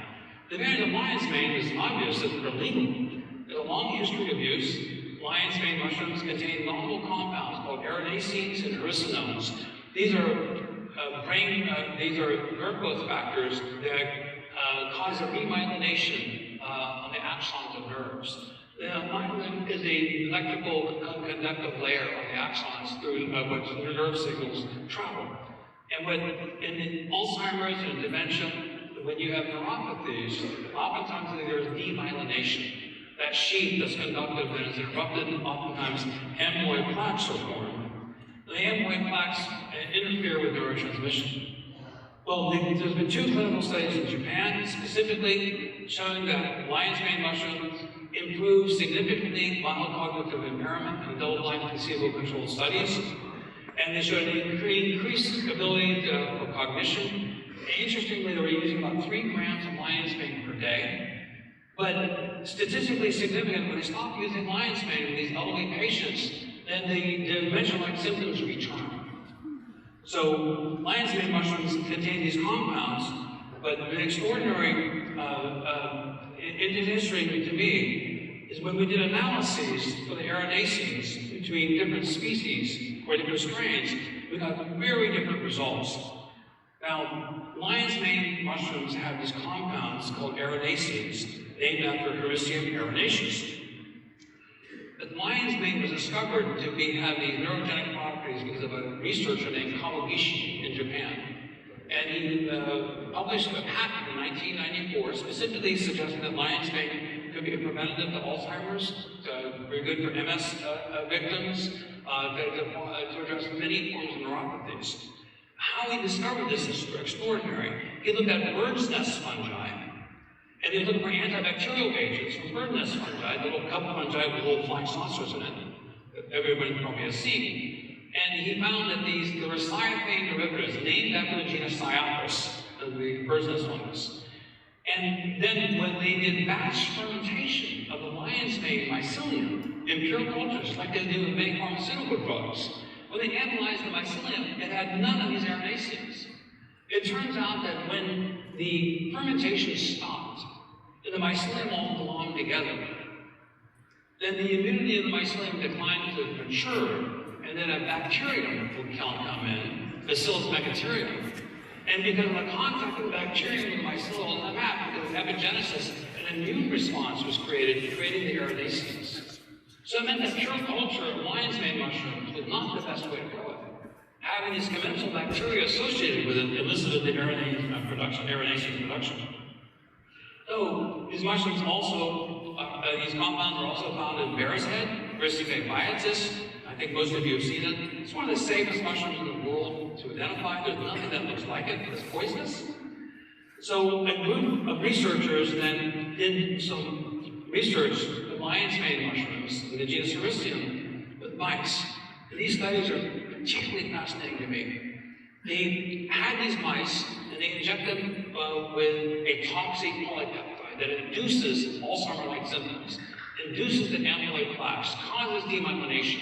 The advantage of lion's mane is obvious that they're legal. There's a long history of use. Lion's mane mushrooms contain novel compounds called arenacenes and uracinones. These are nerve growth factors that cause a remyelination on the axons of nerves. The myelin is an electrical conductive layer on the axons through which the nerve signals travel. And in Alzheimer's and dementia, when you have neuropathies, oftentimes there's demyelination. That sheath that's conductive that is interrupted, oftentimes amyloid plaques are formed. The amyloid plaques interfere with neurotransmission. Well, there's been 2 clinical studies in Japan, specifically showing that lion's mane mushrooms improve significantly mild cognitive impairment in double-blind placebo-controlled studies. And they showed an increased ability for cognition. And interestingly, they were using about 3 grams of lion's mane per day. But statistically significant, when they stopped using lion's mane in these elderly patients, then the dementia-like symptoms return. So lion's mane mushrooms contain these compounds, but an extraordinary interesting to me is when we did analyses for the arenacenes between different species or different strains, we got very different results. Now, lion's mane mushrooms have these compounds called arenacenes, named after Hericium arenaceus. But lion's mane was discovered to have these neurogenic properties because of a researcher named Kawagishi in Japan. And he published a patent in 1994 specifically suggesting that lion's mane could be a preventative to Alzheimer's, very good for MS victims, to address many forms of neuropathies. How he discovered this is extraordinary. He looked at bird's nest fungi, and he looked for antibacterial agents from bird nest fungi, little cup fungi with little flying saucers in it, that everybody probably has seen. And he found that there were cyanophane derivatives named after the genus Cyathus, the bird's nest fungus. And then when they did batch fermentation of the lion's mane mycelium in pure cultures, like they do with many pharmaceutical drugs, when they analyzed the mycelium, it had none of these arenacenes. It turns out that when the fermentation stopped, and the mycelium all belonged together, then the immunity of the mycelium declined to mature, and then a bacterium would come in, Bacillus megaterium. And because of the contact of the bacterium with the mycelium on the map, because of epigenesis, an immune response was created, creating the arenacenes. So it meant that pure culture of lion's mane mushrooms was not the best way to grow it. Having these commensal bacteria associated with it elicited the arenacene production. So these mushrooms also, these compounds are also found in bear's head, Agaricon Strands. I think most of you have seen it. It's one of the safest mushrooms in the world to identify. There's nothing that looks like it that's poisonous. So a group of researchers then did some research with lion's mane mushrooms in the genus Agaricon with mice. And these studies are particularly fascinating to me. They had these mice and they inject them with a toxic polypeptide that induces Alzheimer-like symptoms, induces the amyloid plaques, causes demyelination.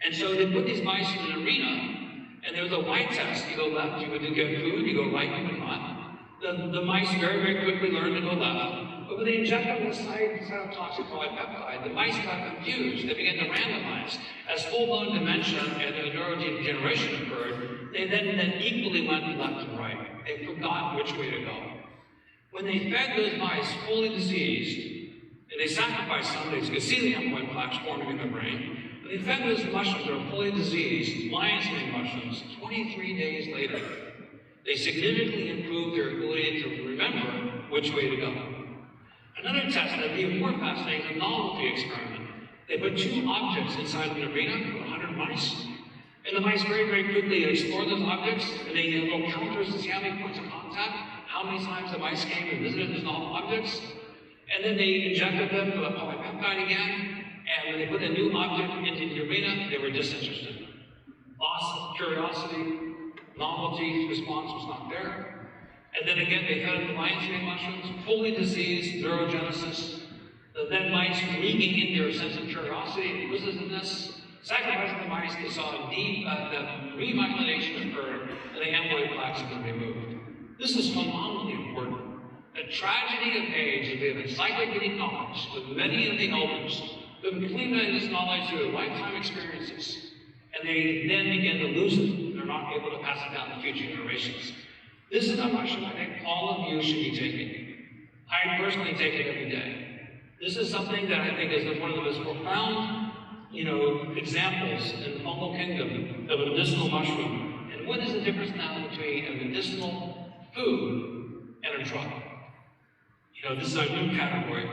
And so they put these mice in an arena, and there was a white test. You go left, you go to get food, you go right, you go not. The mice very, very quickly learn to go left. But when they inject them with cytotoxic polypeptide, the mice got confused. They began to randomize. As full-blown dementia and neurodegeneration occurred, they then equally went left and right. They forgot which way to go. When they fed those mice fully diseased, and they sacrificed some, they could see the amyloid plaques forming in the brain. When they fed those mushrooms that were fully diseased, lion's mane mushrooms, 23 days later, they significantly improved their ability to remember which way to go. Another test that would be more fascinating is a novelty experiment. They put two objects inside an arena with 100 mice, and the mice very, very quickly explore those objects, and they get little counters to see how many points of contact, how many times the mice came and visited those novel objects, and then they injected them with a polypeptide again, and when they put a new object into the arena, they were disinterested. Loss of curiosity, novelty response was not there. And then again, they fed the lion's mane mushrooms, fully diseased neurogenesis. The then mice regained their sense of curiosity and inquisitiveness. Sacrificing the mice, they saw deep remyelination occur, and the amyloid plaques have been removed. This is phenomenally important. The tragedy of age is we have encyclopedic knowledge with many of the elders who have accumulated this knowledge through their lifetime experiences, and they then begin to lose it. They're not able to pass it down to future generations. This is a mushroom I think all of you should be taking. I personally take it every day. This is something that I think is one of the most profound, examples in the fungal kingdom of a medicinal mushroom. And what is the difference now between a medicinal food and a drug? This is a new category.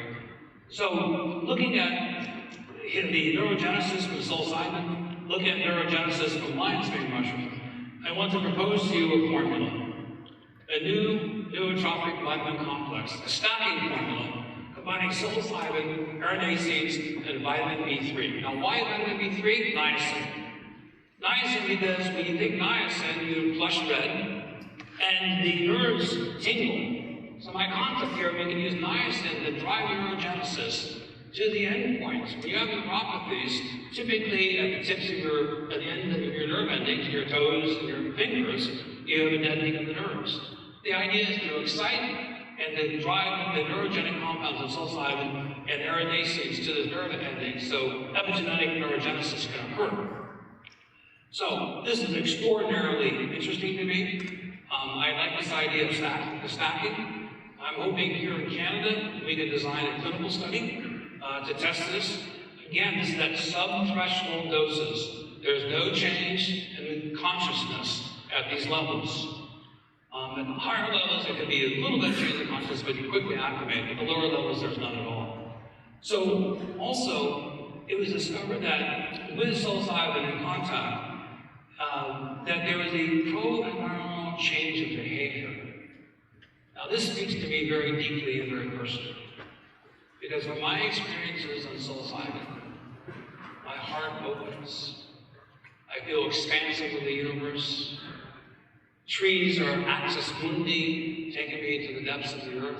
So, looking at the neurogenesis from psilocybin, looking at neurogenesis from lion's mane mushroom, I want to propose to you a formula. A new nootropic vitamin complex, a stacking formula, combining psilocybin, aranacines, and vitamin B3. Now, why vitamin B3? Niacin. Niacin because when you take niacin, you flush red, and the nerves tingle. So my concept here, we can use niacin to drive neurogenesis to the end points. When you have neuropathies, typically at the end of your nerve endings, your toes and your fingers, you have a deadening of the nerves. The idea is to excite and to drive the neurogenic compounds of psilocybin and aranacines to the nerve endings so epigenetic neurogenesis can occur. So this is extraordinarily interesting to me. I like this idea of stacking. I'm hoping here in Canada we can design a clinical study to test this. Again, this is at sub-threshold doses. There's no change in consciousness at these levels. At higher levels, it can be a little bit of change in consciousness, but you quickly activate. At the lower levels, there's none at all. So, also, it was discovered that with psilocybin in contact, that there was a pro-environmental change of behavior. Now, this speaks to me very deeply and very personally. Because from my experiences on psilocybin, my heart opens. I feel expansive with the universe. Trees are axis mundi, taking me to the depths of the earth.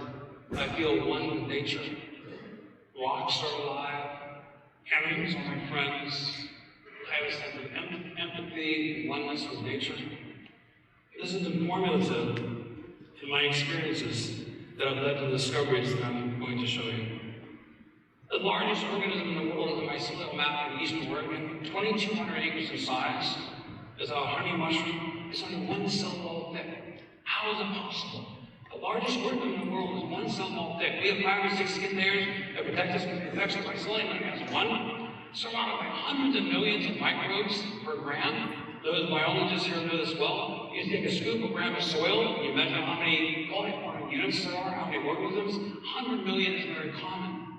I feel one with nature. Rocks are alive. Animals are my friends. I have a sense of empathy and oneness with nature. This is informative in my experiences that have led to the discoveries that I'm going to show you. The largest organism in the world is a mycelial map in eastern Oregon, 2,200 acres in size. It's a honey mushroom. It's only 1 cell wall thick. How is it possible? The largest organism in the world is 1 cell wall thick. We have 5 or 6 skin layers that protect us from infection by psyllium. It has 1. Surrounded by hundreds of millions of microbes per gram. Those biologists here know this well. You take a scoop of gram of soil, and you measure how many coliform units there are, how many organisms. 100 million is very common.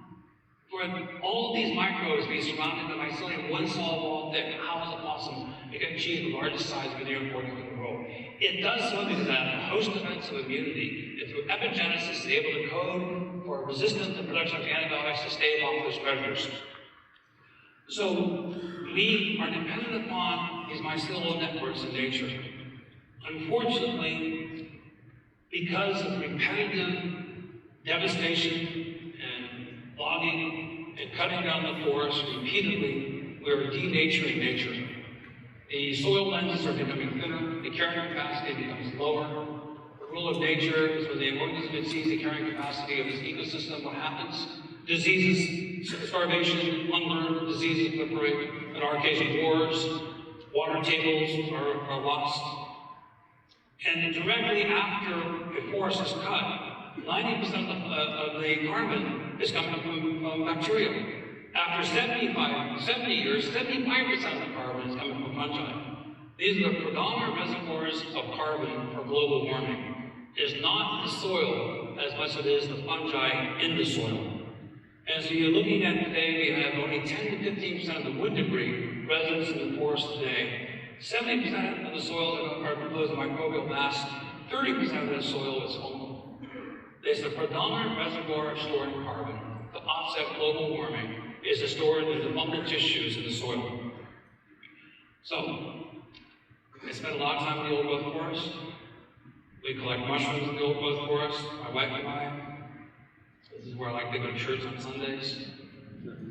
For For all these microbes being surrounded by mycelium, one solid wall thick, how is it possible it can achieve the largest size of any organism in the world? It does so because at a host events of immunity, and through epigenesis, they're able to code for resistance to production of antibiotics to stave off those predators. So we are dependent upon these mycelial networks in nature. Unfortunately, because of repetitive devastation and logging and cutting down the forest repeatedly, we are denaturing nature. The soil lenses are becoming thinner, the carrying capacity becomes lower. The rule of nature is when the organism exceeds the carrying capacity of its ecosystem, what happens? Diseases, starvation, hunger, diseases proliferate, in our case wars, water tables are lost. And directly after a forest is cut, 90% of the carbon is coming from bacteria. After 70 years, 75% of the carbon is coming from fungi. These are the predominant reservoirs of carbon for global warming. It is not the soil as much as it is the fungi in the soil. And so you're looking at today, we have only 10 to 15% of the wood debris residents in the forest today. 70% of the soil are composed of microbial mass, 30% of the soil is fungal. It's the predominant reservoir of storing carbon to offset global warming is stored in the fungal tissues in the soil. So, I spent a lot of time in the old growth forest. We collect mushrooms in the old growth forest, my wife and I. This is where I like to go to church on Sundays.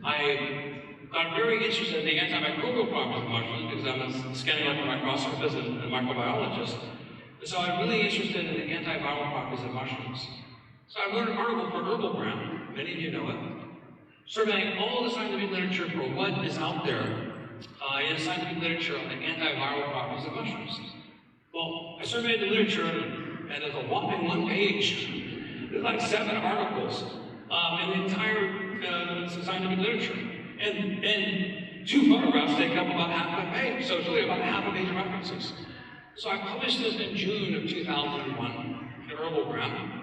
I got very interested in the antimicrobial properties of mushrooms because I'm a scanning microscopist and a microbiologist. And so I'm really interested in the antiviral properties of mushrooms. So I wrote an article for Herbal Brand, many of you know it, surveying all the scientific literature for what is out there in scientific literature on the antiviral properties of mushrooms. Well, I surveyed the literature, and there's a whopping 1 page. There's like 7 articles in the entire scientific literature. And 2 photographs take up about half a page, so it's really about half a page of references. So I published this in June of 2001 in Herbal Brand.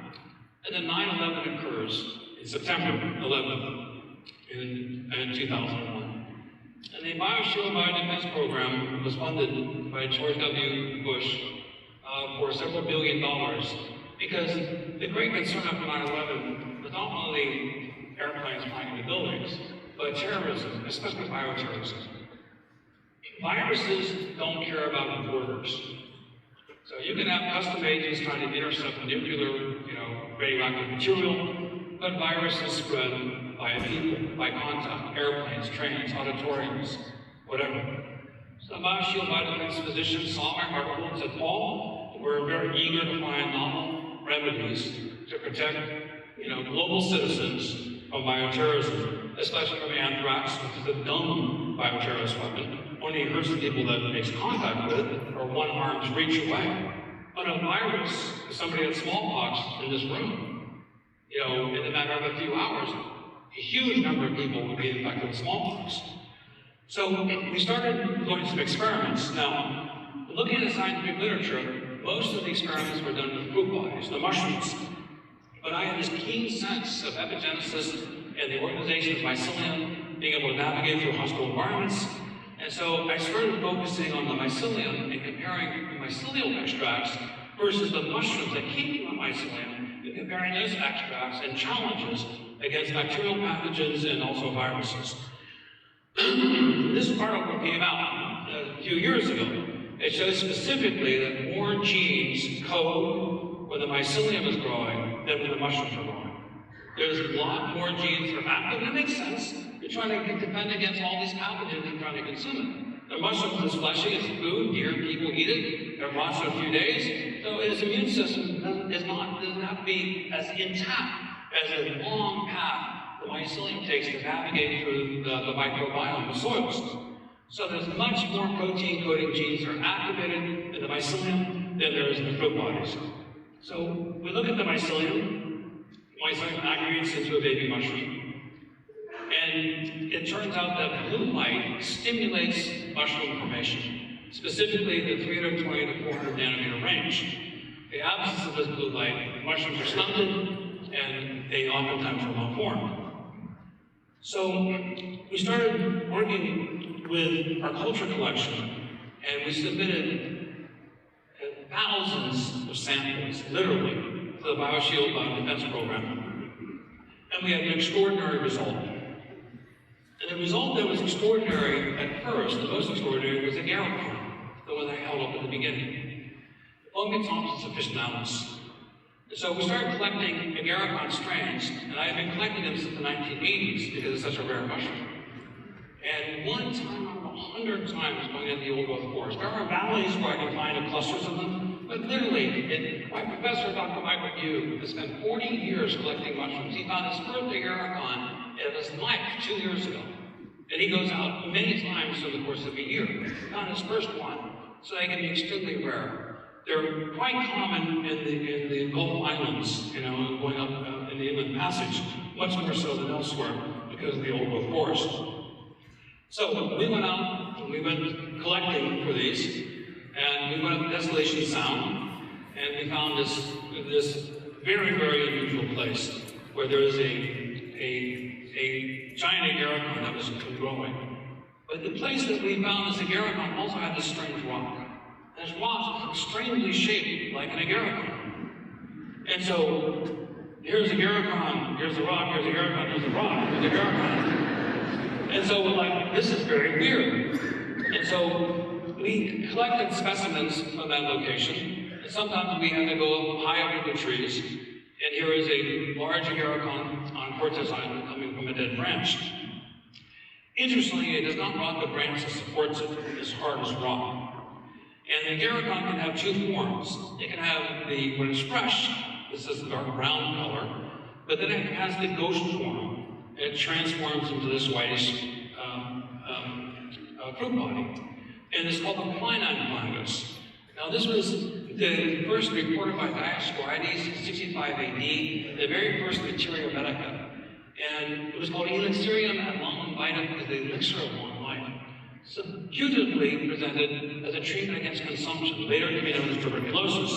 And then 9/11 occurs in September 11th in 2001. And the BioShield Biodefense Program was funded by George W. Bush for several $1 billion because the great concern after 9/11 was not only airplanes flying into buildings, but terrorism, especially bioterrorism. Viruses don't care about borders. So you can have custom agents trying to intercept nuclear, radioactive material, but viruses spread by people, by contact, airplanes, trains, auditoriums, whatever. So the BioShield Biodefense physicians saw my article and said, Paul, we're very eager to find novel remedies to protect, global citizens from bioterrorism, especially from anthrax, which is a dumb bioterrorist weapon. Only hurts the people that it makes contact with, or one arm's reach away. But a virus, somebody had smallpox in this room, in the matter of a few hours, a huge number of people would be infected with smallpox. So we started doing some experiments. Now, looking at the scientific literature, most of the experiments were done with fruit bodies, the mushrooms. But I had this keen sense of epigenesis and the organization of mycelium, being able to navigate through hostile environments. And so I started focusing on the mycelium and comparing the mycelial extracts versus the mushrooms that came from the mycelium, and comparing those extracts and challenges against bacterial pathogens and also viruses. This article came out a few years ago. It shows specifically that more genes code when the mycelium is growing than when the mushrooms are growing. There's a lot more genes that are active, and it makes sense. You're trying to defend against all these pathogens and trying to consume it. The mushrooms is fleshy, it's food, deer people eat it, it rots in a few days, so its immune system doesn't have to be as intact as a long path the mycelium takes to navigate through the microbiome, the soils. So there's much more protein-coding genes that are activated in the mycelium than there is in the fruit bodies. So we look at the mycelium aggregates into a baby mushroom. And it turns out that blue light stimulates mushroom formation, specifically the 320 to 400 nanometer range. The absence of this blue light, mushrooms are stunted, and they oftentimes are malformed. So we started working with our culture collection, and we submitted thousands of samples, literally, to the BioShield Defense Program. And we had an extraordinary result. And the result that was extraordinary at first, the most extraordinary, was Agaricon, the one I held up at the beginning. Prototaxis officinalis. So we started collecting Agaricon strands, and I have been collecting them since the 1980s because it's such a rare mushroom. And one time out of 100 times going into the old growth forest, there are valleys where I can find clusters of them, but literally, my professor, Dr. Michael Yu, has spent 40 years collecting mushrooms. He found his first Agaricon in his life 2 years ago. And he goes out many times through the course of a year. He found his first one, so they can be extremely rare. They're quite common in the Gulf Islands, you know, going up in the Inland Passage, much more so than elsewhere because of the old growth forest. So we went out and we went collecting for these, and we went up Desolation Sound, and we found this very, very unusual place where there is a giant Agaricon that was growing. But the place that we found this Agaricon also had this strange rock. This rock was strangely shaped like an Agaricon. And so, here's Agaricon, here's the rock, here's Agaricon, here's the rock, here's Agaricon. And so we're like, this is very weird. And so, we collected specimens from that location, and sometimes we had to go high up in the trees, and here is a large Agaricon on Cortez Island coming from a dead branch. Interestingly, it does not rot the branch that supports it as hard as rock. And the Agaricon can have two forms. It can have when it's fresh, this is the dark brown color, but then it has the ghost form. It transforms into this whitish fruit body. And it's called the quinine fungus. Now this was first reported by Dioscorides in 65 AD, the very first materia medica. And it was called Elixirium ad lonum vitam, as the elixir of long life. Subjectively presented as a treatment against consumption, later to be known as tuberculosis.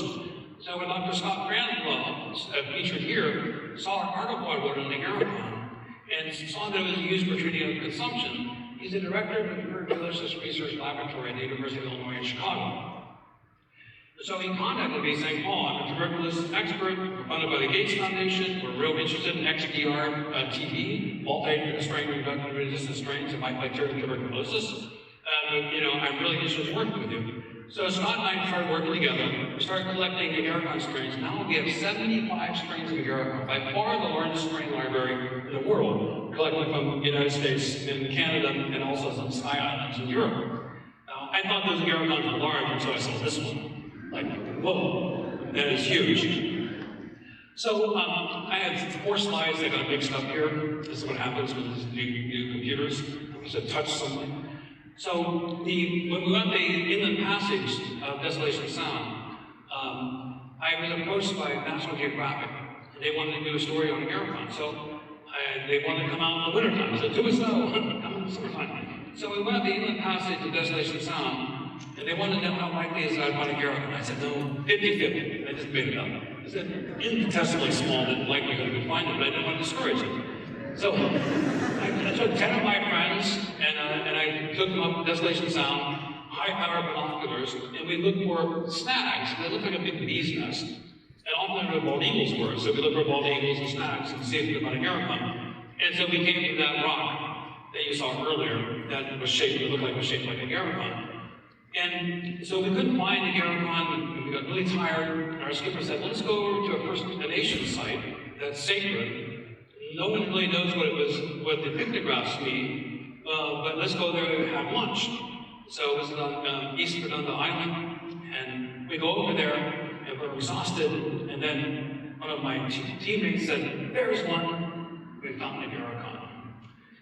So when Dr. Scott Grandwell, featured here, saw an article I wrote on Agaricon and saw that it was used for treating consumption, he's the director of the Tuberculosis Research Laboratory at the University of Illinois in Chicago. So he contacted me saying, I'm a tuberculosis expert, we're funded by the Gates Foundation, we're real interested in XDR-TB, multi-strain reductive resistant strains that might bacterial tuberculosis. I'm really interested in working with you. So Scott and I started working together. We started collecting Agaricon strains. Now we have 75 strains of Agaricon, by far the largest strain library in the world, collected from the United States and Canada, and also some Sky Islands in Europe. Now, I thought those Agaricons were large, and so I saw this one. Like, whoa, that is huge. So I had 4 slides that got mixed up here. This is what happens with these new computers. I must have touched something. So when we went the Inland Passage of Desolation Sound, I was approached by National Geographic, and they wanted to do a story on Agaricon. So they wanted to come out in the wintertime. I said, do a snow, come in the summertime. So we went up the Inland Passage of Desolation Sound, and they wanted to know how likely is that on Agaricon. I said, no, 50-50. I just made it up. I said, infinitesimally small the likelihood we could find it, but I didn't want to discourage it. So I took 10 of my friends, and I took them up to Desolation Sound, high-power binoculars, and we looked for snags. They looked like a big bee's nest. And often where bald eagles were, so we looked for bald eagles and snags and see if we could find Agaricon. And so we came to that rock that you saw earlier that was shaped, it looked like it was shaped like Agaricon. And so we couldn't find Agaricon, we got really tired, and our skipper said, let's go over to a First Nation site that's sacred. No one really knows what the pictographs mean, but let's go there and have lunch. So it was on East Redonda Island, and we go over there, and we're exhausted, and then one of my teammates said, there's one, we found Agaricon.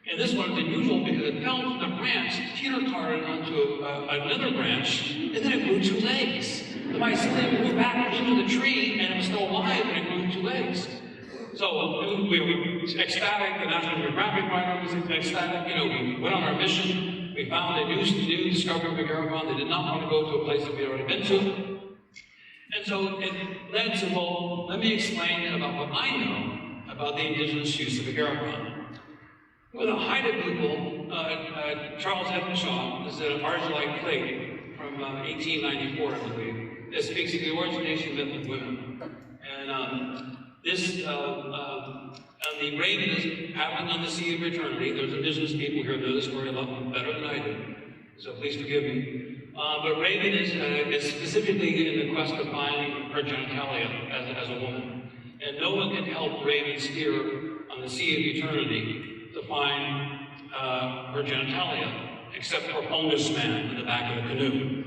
And this one is unusual because it fell from the branch, teeter-tottered onto another branch, and then it grew 2 legs. The mycelium moved back into the tree, and it was still alive, and it grew 2 legs. So we were ecstatic, the National Geographic writer was ecstatic, we went on our mission, we found a new discovery of Agaricon. They did not want to go to a place that we had already been to. And so it led to, well, let me explain about what I know about the indigenous use of Agaricon. With a height of people, Charles Eppenshaw is an argillite plate from 1894, I believe, that speaks of the origination myth of women. And the raven is happening on the Sea of Eternity. There's indigenous people here that know the story a lot better than I do, so please forgive me. But raven is specifically in the quest to find her genitalia as a woman. And no one can help raven steer on the Sea of Eternity to find her genitalia, except for Fungus Man in the back of the canoe,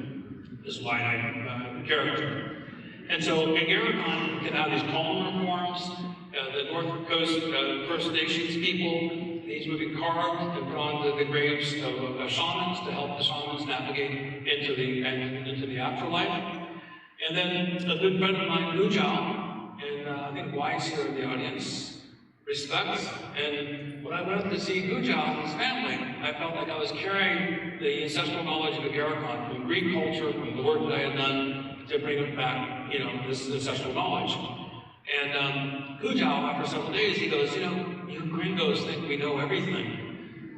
this wide-eyed character. And so Agaricon can have these columnar forms. The North Coast First Nations people, these would be carved and put onto the graves of shamans to help the shamans navigate into the afterlife. And then a good friend of mine, Gujao, and I think Wise here in the audience, respects. And when I went up to see Gujao and his family, I felt like I was carrying the ancestral knowledge of Agaricon from Greek culture, from the work that I had done to bring it back, this ancestral knowledge. And Gujao, after several days, he goes, you gringos think we know everything.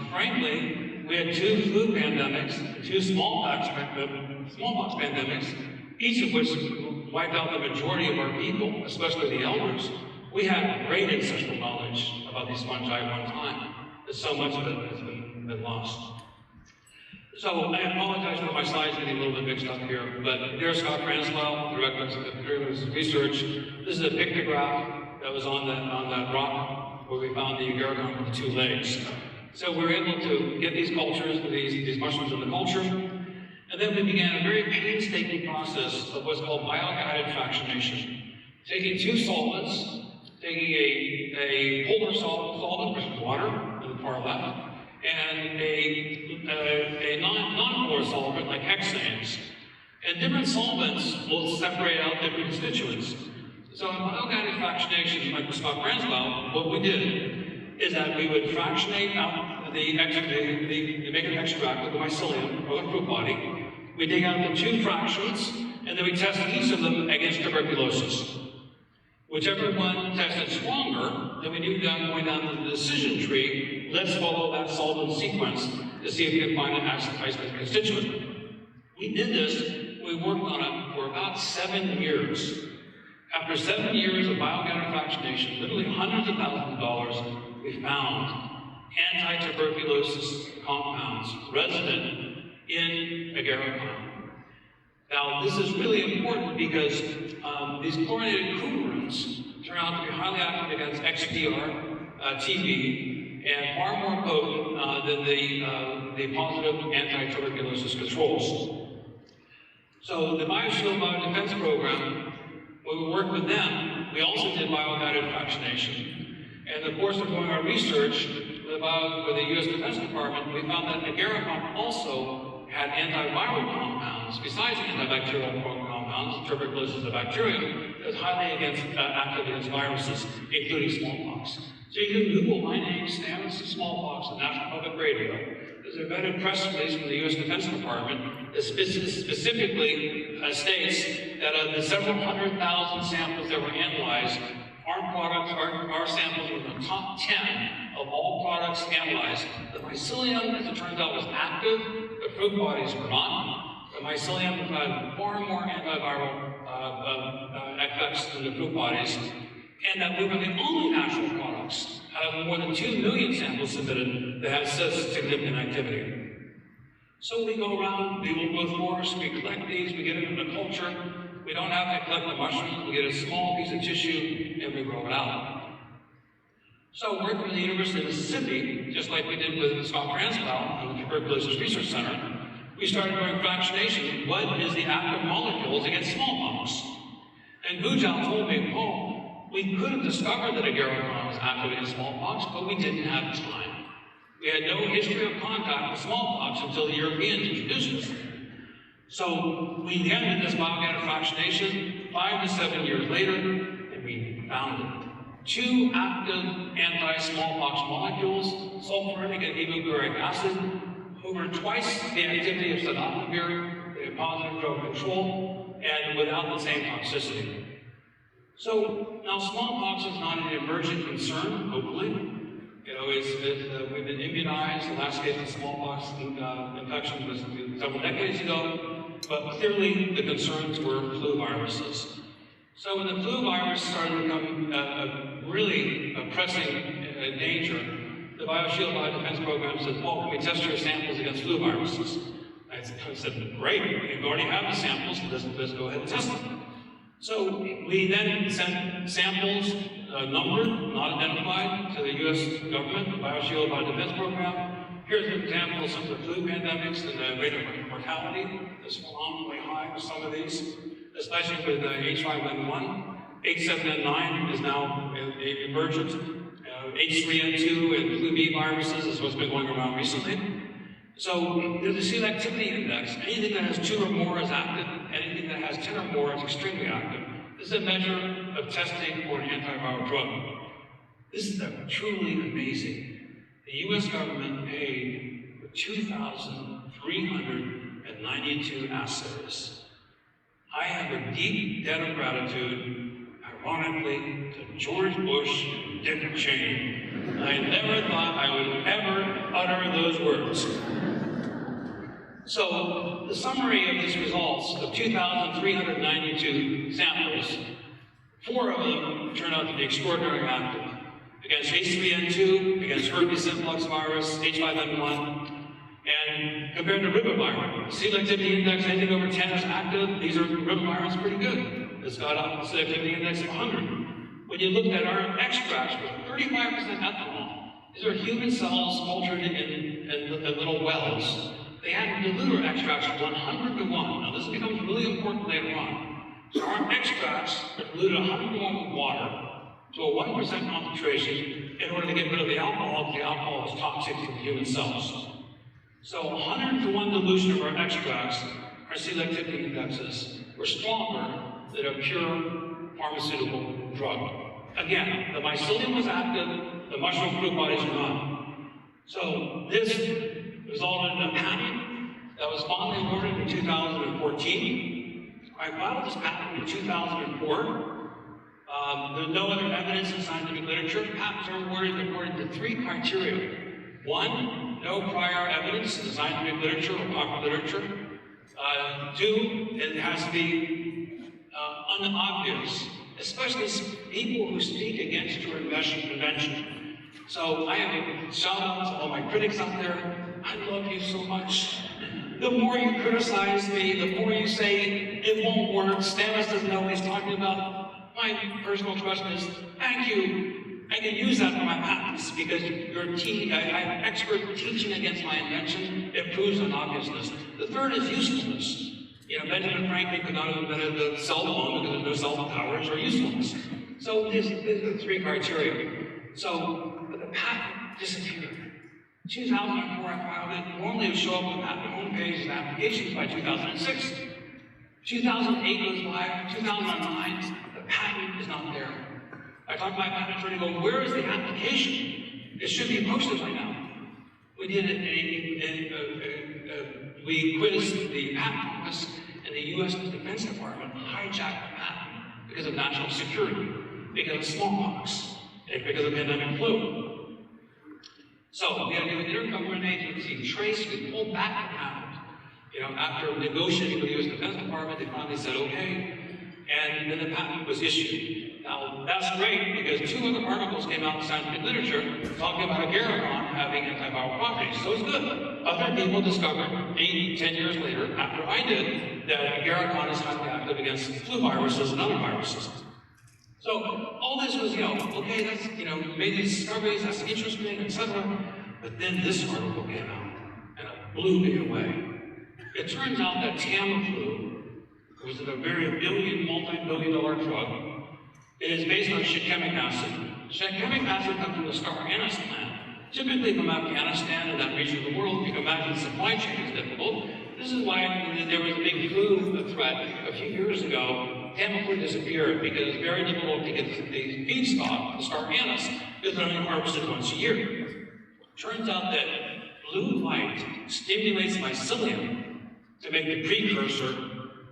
Frankly, we had 2 flu pandemics, 2 smallpox pandemics, each of which wiped out the majority of our people, especially the elders. We had great ancestral knowledge about these fungi at one time, but so much of it has been lost. So I apologize for my slides getting a little bit mixed up here, but there's Scott Branswell, Director of Research. This is a pictograph that was on that rock where we found the Agaricon with the 2 legs. So we were able to get these cultures, these mushrooms in the culture, and then we began a very painstaking process of what's called Bioguided Fractionation. Taking 2 solvents, taking a polar solvent, which is water, in the far left, and a non-polar solvent like hexanes. And different solvents will separate out different constituents. So in bioguided fractionation, like with Scott Branswell, what we did is that we would fractionate out the make an extract with the mycelium, or the fruit body. We dig out the 2 fractions, and then we test each of them against tuberculosis. Whichever one tested stronger, then we knew going down the decision tree, let's follow that solvent sequence to see if we can find an acid-isolate constituent. We did this, we worked on it for about 7 years. After 7 years of bioguided fractionation, literally hundreds of thousands of dollars, we found anti-tuberculosis compounds resident in Agaricon. Now, this is really important because these chlorinated coumarins turn out to be highly active against XDR, TB, and far more potent than the positive anti-tuberculosis controls. So the BioShield Biodefense Program, when we worked with them, we also did bioguided fractionation. And of course, we're doing our research with the U.S. Defense Department, we found that Agaricon also had antiviral compounds, besides antibacterial compounds. Tuberculosis is a bacterium that's highly active against viruses, including smallpox. So you can Google my name, Stamets, smallpox, on National Public Radio. There's a vetted press release from the U.S. Defense Department that specifically states that of the several 100,000 samples that were analyzed, our samples were the top 10 of all products analyzed. The mycelium, as it turns out, was active. The fruit bodies were not. The mycelium had far more antiviral effects than the fruit bodies, and that we were the only natural products out of more than 2 million samples submitted that had such significant activity. So we go around the old growth forest, we collect these, we get them in the culture. We don't have to collect the mushrooms, we get a small piece of tissue and we grow it out. So working with the University of Mississippi, just like we did with Scott Branswell and the Tuberculosis Research Center, we started doing fractionation. What is the active molecules against smallpox? And Gujao told me, we could have discovered that Agaricon was active against smallpox, but we didn't have time. We had no history of contact with smallpox until the Europeans introduced it. So we again did this bioguided fractionation 5 to 7 years later, and we found it. 2 active anti-smallpox molecules, sulfuric and evaporatic acid, over twice the activity of tenofovir, they have positive drug control, and without the same toxicity. So now smallpox is not an emergent concern, hopefully. You know, we've been immunized. The last case of smallpox infection was several decades ago, but clearly the concerns were flu viruses. So when the flu virus started to become really a pressing danger, the BioShield Biodefense Program said, "Oh, can we test your samples against flu viruses?" I said, "Great, we already have the samples, let's go ahead and test them." So we then sent samples, numbered, not identified, to the US government, the BioShield Biodefense Program. Here's an example of some of the flu pandemics and the rate of mortality is phenomenally high with some of these, especially with H5N1. H7N9 is now emergent. H3N2 and flu B viruses is what's been going around recently. So the selectivity index, anything that has 2 or more is active, anything that has 10 or more is extremely active. This is a measure of testing for an antiviral drug. This is truly amazing. The US government paid for 2,392 assays. I have a deep debt of gratitude, ironically, to George Bush and Dick Cheney. I never thought I would ever utter those words. So, the summary of these results of 2,392 samples, 4 of them turned out to be extraordinarily active. Against H3N2, against herpes simplex virus, H5N1, and compared to ribavirin, selectivity index, anything over 10 is active. These are ribavirin's pretty good. It's got a selectivity index of 100. When you looked at our extracts with 35% ethanol, these are human cells cultured in little wells. They had dilute extracts 100 to 1. Now this becomes really important later on. So our extracts are diluted 100 to 1 with water to a 1% concentration in order to get rid of the alcohol, because the alcohol is toxic to the human cells. So 100 to 1 dilution of our extracts, our selectivity indexes, were stronger than a pure pharmaceutical drug. Again, the mycelium was active, the mushroom fruit bodies are not. So this resulted in a patent that was finally awarded in 2014. I filed this patent in 2004. There's no other evidence in scientific literature. Patents are awarded according to 3 criteria. 1, no prior evidence in the scientific literature or popular literature. 2, it has to be unobvious, especially people who speak against your invention. So I have a shout out to all my critics out there. I love you so much. The more you criticize me, the more you say it won't work, Stamets doesn't know what he's talking about. My personal question is, thank you. I can use that for my patents because I have expert teaching against my invention. It proves unobviousness. The third is usefulness. You know, Benjamin Franklin could not have invented the cell phone because there's no cell towers or usefulness. So these are the 3 criteria. So, but the patent disappeared. 2004 I filed it. Normally it would show up on the patent homepage and applications by 2006. 2008 goes by, 2009, the patent is not there. I talked to my patent attorney, go, where is the application? It should be posted by now. We did it, we quizzed the patent office, and the US Defense Department hijacked the patent because of national security, because of smallpox, and because of pandemic flu. So we had to do an intergovernmental agency trace, we pulled back the patent. You know, after negotiating with the US Defense Department, they finally said, okay, and then the patent was issued. Now, that's great because 2 other articles came out in scientific literature talking about Agaricon having antiviral properties, so it's good. Other people discovered 8, 10 years later, after I did, that Agaricon is highly active against flu viruses and other viruses. So, all this was, okay, that's, made these discoveries, that's interesting, etc. But then this article came out, and it blew me away. It turns out that Tamiflu, which is a very multi-billion-dollar drug, it is based on shikemic acid. Shikemic acid comes from the star anise plant, typically from Afghanistan and that region of the world. You can imagine the supply chain is difficult. This is why when there was a big flu threat a few years ago, Tamiflu disappeared because it's very difficult to get the feedstock, the star anise, because they're only harvested once a year. Turns out that blue light stimulates mycelium to make the precursor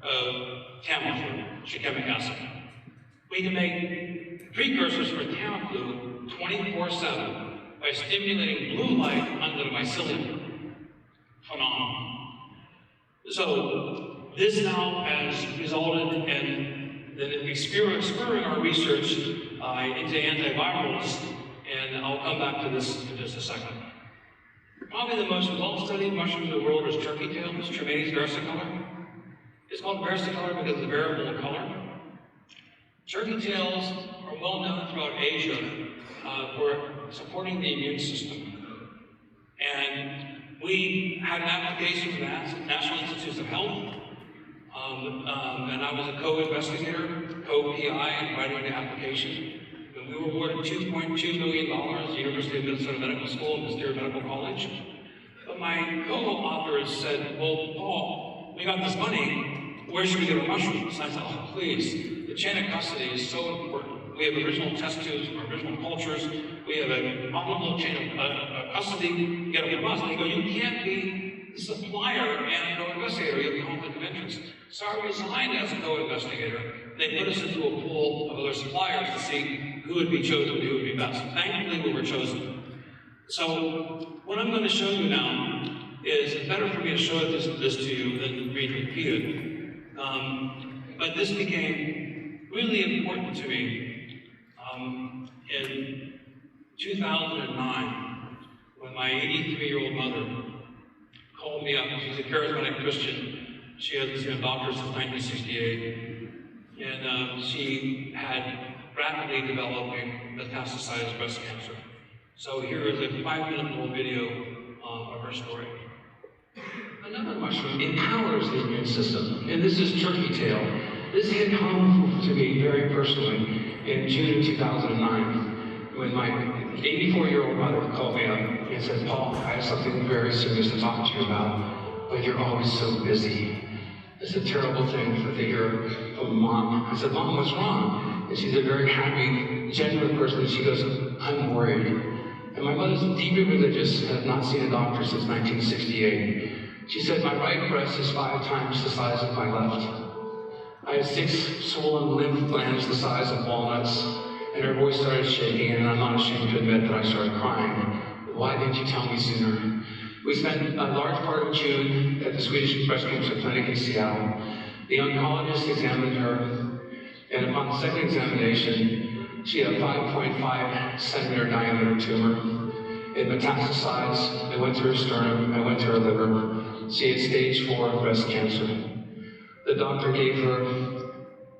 of Tamiflu, shikemic acid. We can make precursors for Tamiflu 24/7. by stimulating blue light under the mycelium. Phenomenal. So this now has resulted in spurring our research into antivirals, and I'll come back to this in just a second. Probably the most well-studied mushroom in the world is turkey tail. It's Stamets versicolor. It's called versicolor because it's variable in color. Turkey tails are well known throughout Asia for supporting the immune system. And we had an application for the National Institutes of Health, and I was a co-investigator, co-PI in writing the application. And we were awarded $2.2 million at the University of Minnesota Medical School and Mystere Medical College. But my co-authors said, well, Paul, we got this money, where should we get our mushrooms? And I said, oh, please, the chain of custody is so important. We have original test tubes, original cultures, we have an optimal chain of custody, you get them from us. And they go, you can't be the supplier and co-investigator, you have conflict of interest. So I resigned as a co-investigator. They put us into a pool of other suppliers to see who would be chosen, who would be best. Thankfully, we were chosen. So what I'm going to show you now is, it's better for me to show this to you than repeat it. But this became really important to me in 2009, when my 83-year-old mother called me up. She's a charismatic Christian. She hasn't seen a doctor since 1968. And she had rapidly developing metastasized breast cancer. So here is a 5-minute little video of her story. Another mushroom empowers the immune system, and this is turkey tail. This hit home to me very personally in June of 2009, when my 84-year-old mother called me up and said, Paul, I have something very serious to talk to you about, but you're always so busy. It's a terrible thing to hear from Mom. I said, Mom, what's wrong? And she's a very happy, genuine person. She goes, I'm worried. And my mother's deeply religious, has not seen a doctor since 1968. She said, my right breast is 5 times the size of my left. I have 6 swollen lymph glands the size of walnuts. And her voice started shaking, and I'm not ashamed to admit that I started crying. Why didn't you tell me sooner? We spent a large part of June at the Swedish Breast Cancer Clinic in Seattle. The oncologist examined her, and upon the second examination, she had a 5.5 centimeter diameter tumor. It metastasized. It went to her sternum. It went to her liver. She had stage 4 breast cancer. The doctor gave her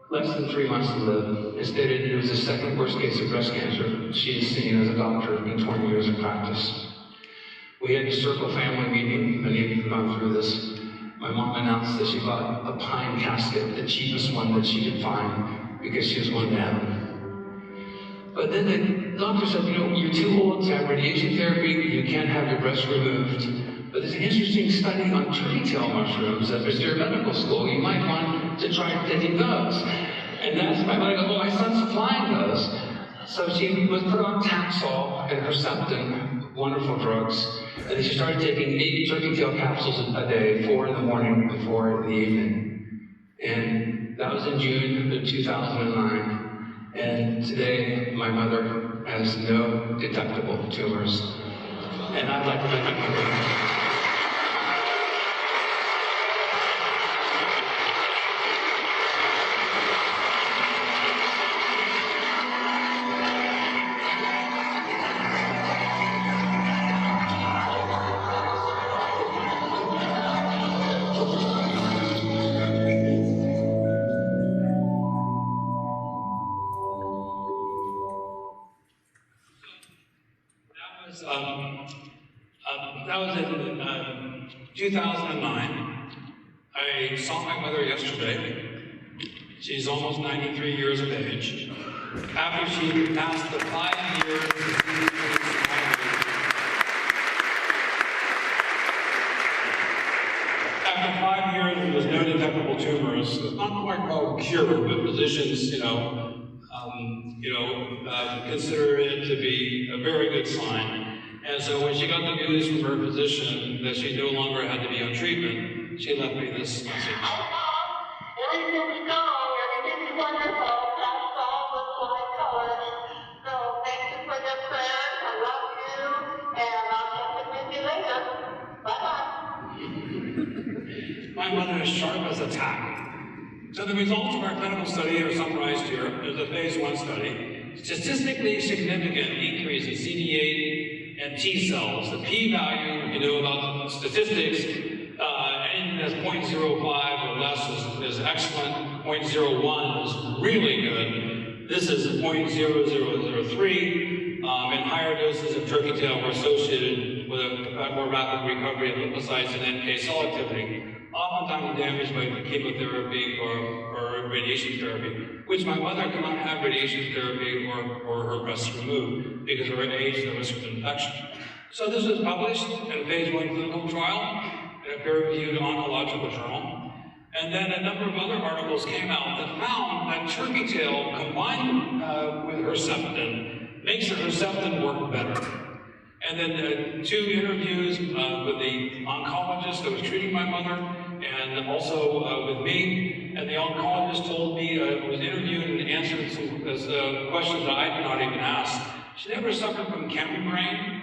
less than 3 months to live, and stated it was the second worst case of breast cancer she has seen as a doctor in 20 years of practice. We had a circle family meeting. Many of you have gone through this. My mom announced that she bought a pine casket, the cheapest one that she could find, because she was going to heaven. But then the doctor said, you know, you're too old to have radiation therapy, you can't have your breast removed. But there's an interesting study on turkey tail mushrooms at Mystere Medical School. You might want to try taking those. And that's my mother goes, well, my son's supplying those. So she was put on Taxol and Herceptin, wonderful drugs. And then she started taking 8 turkey tail capsules a day, 4 in the morning and 4 in the evening. And that was in June of 2009. And today, my mother has no detectable tumors. And I'd like to thank her. That was in 2009. I saw my mother yesterday. She's almost 93 years of age. After she passed the 5 years after 5 years, there was no detectable tumors. It's not quite called cure, but physicians, consider it to be a very good sign. And so when she got the news from her physician that she no longer had to be on treatment, she left me this message. Everything's strong, everything's wonderful, that's all with my colors. So thank you for the prayers, I love you, as sharp as a tack. So the results of our clinical study are summarized here. There's a phase 1 study. Statistically significant increase in CD8 and T cells. The p-value, if you know about statistics, anything that's 0.05 or less is excellent. 0.01 is really good. This is 0.0003. And higher doses of turkey tail were associated with a more rapid recovery of lymphocytes and NK cell activity, oftentimes damaged by chemotherapy or radiation therapy, which my mother could not have radiation therapy or her breasts removed because of her age and the risk of infection. So this was published in a phase 1 clinical trial in a peer-reviewed oncological journal. And then a number of other articles came out that found that turkey tail combined with Herceptin makes the Herceptin work better. And then 2 interviews with the oncologist that was treating my mother, and also with me. And the oncologist told me, was interviewed and answered some questions that I did not even ask. She never suffered from camerabrain,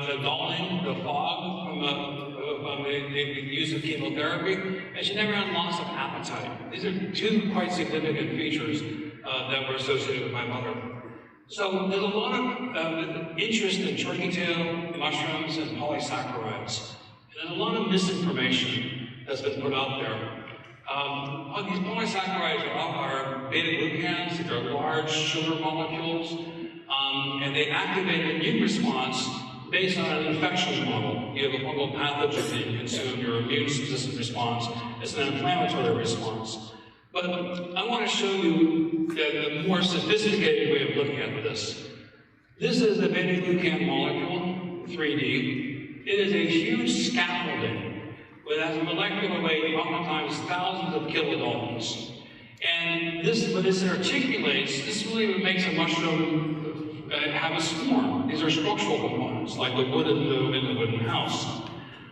the dulling, the fog from the use of chemotherapy, and she never had loss of appetite. These are 2 quite significant features that were associated with my mother. So there's a lot of interest in turkey tail, mushrooms, and polysaccharides. And there's a lot of misinformation that's been put out there. These polysaccharides are beta-glucans. They're large sugar molecules, and they activate an immune response based on an infection model. You have a fungal pathogen being consumed, your immune system response. It's an inflammatory response. But I want to show you the more sophisticated way of looking at this. This is the beta-glucan molecule, 3D. It is a huge scaffolding that has a molecular weight oftentimes thousands of kilodaltons. And this, when this articulates, this really makes a mushroom have a swarm. These are structural components, like the wood in the wooden house.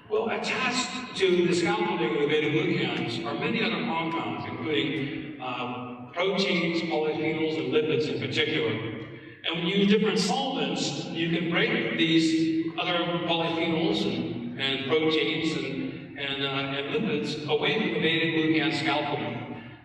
Well, attached to the scaffolding of the beta-glucans are many other compounds, including proteins, polyphenols, and lipids in particular. And when you use different solvents, you can break these other polyphenols and proteins and lipids away from the beta-glucan scaffolding.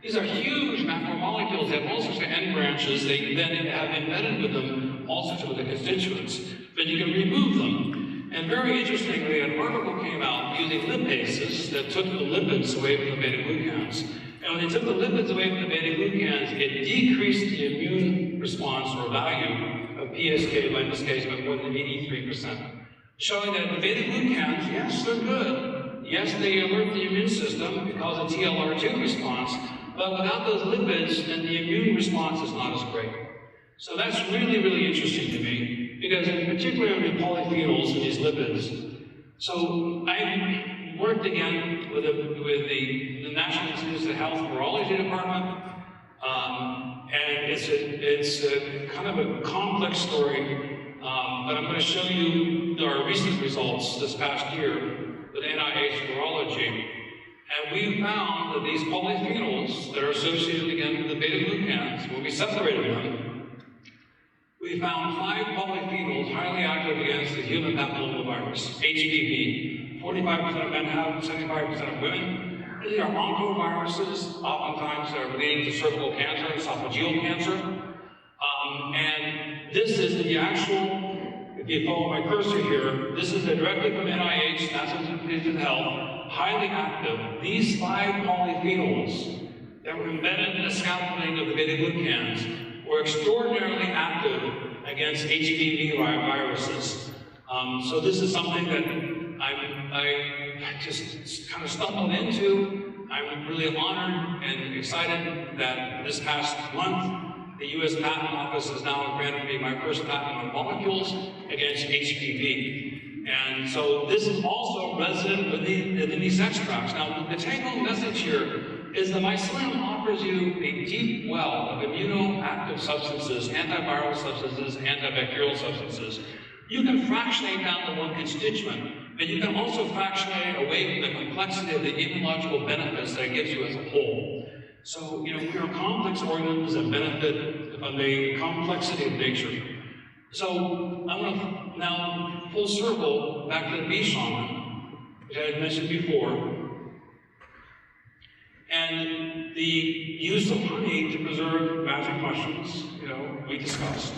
These are huge macromolecules. They have all sorts of end branches. They then have embedded with them all sorts of other constituents. But you can remove them. And very interestingly, an article came out using lipases that took the lipids away from the beta-glucans. And when they took the lipids away from the beta-glucans, it decreased the immune response or value of PSK, by this case, by more than 83%. Showing that the beta-glucans, yes, they're good. Yes, they alert the immune system because of TLR2 response, but without those lipids, then the immune response is not as great. So that's really, really interesting to me, because in particular in polyphenols and these lipids. So I worked again with the National Institutes of Health Virology Department, and it's a kind of a complex story, but I'm going to show you our recent results this past year with NIH Virology. And we found that these polyphenols that are associated again with the beta-glucans, when we separated them, we found 5 polyphenols highly active against the human papillomavirus, HPV. 45% of men have, 75% of women. These are oncoviruses, oftentimes they're related to cervical cancer, esophageal cancer. And this is the actual, if you follow my cursor here, this is directly from NIH, National Institutes of Health, highly active. These 5 polyphenols that were embedded in the scaffolding of the beta-glucans were extraordinarily active against HPV viruses. So this is something that I just kind of stumbled into. I'm really honored and excited that this past month, the U.S. Patent Office has now granted me my first patent on molecules against HPV. And so this is also resident within these extracts. Now, the take-home message here is the mycelium offers you a deep well of immunoactive substances, antiviral substances, antibacterial substances. You can fractionate down to one constituent, but you can also fractionate away from the complexity of the immunological benefits that it gives you as a whole. So, you know, we are complex organisms that benefit from the complexity of nature. So, I want to now full circle back to the bee shaman, which I had mentioned before. And the use of honey to preserve magic mushrooms, we discussed.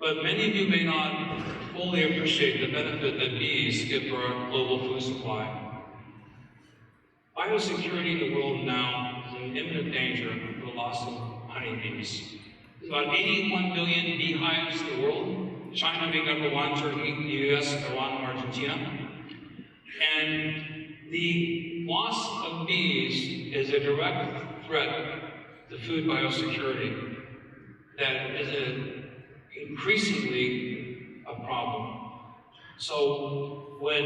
But many of you may not fully appreciate the benefit that bees give for our global food supply. Biosecurity in the world now is in imminent danger of the loss of honeybees. There's about 81 million beehives in the world, China being number one, Turkey, the US, Iran, and Argentina. And the loss of bees is a direct threat to food biosecurity that is increasingly a problem. So when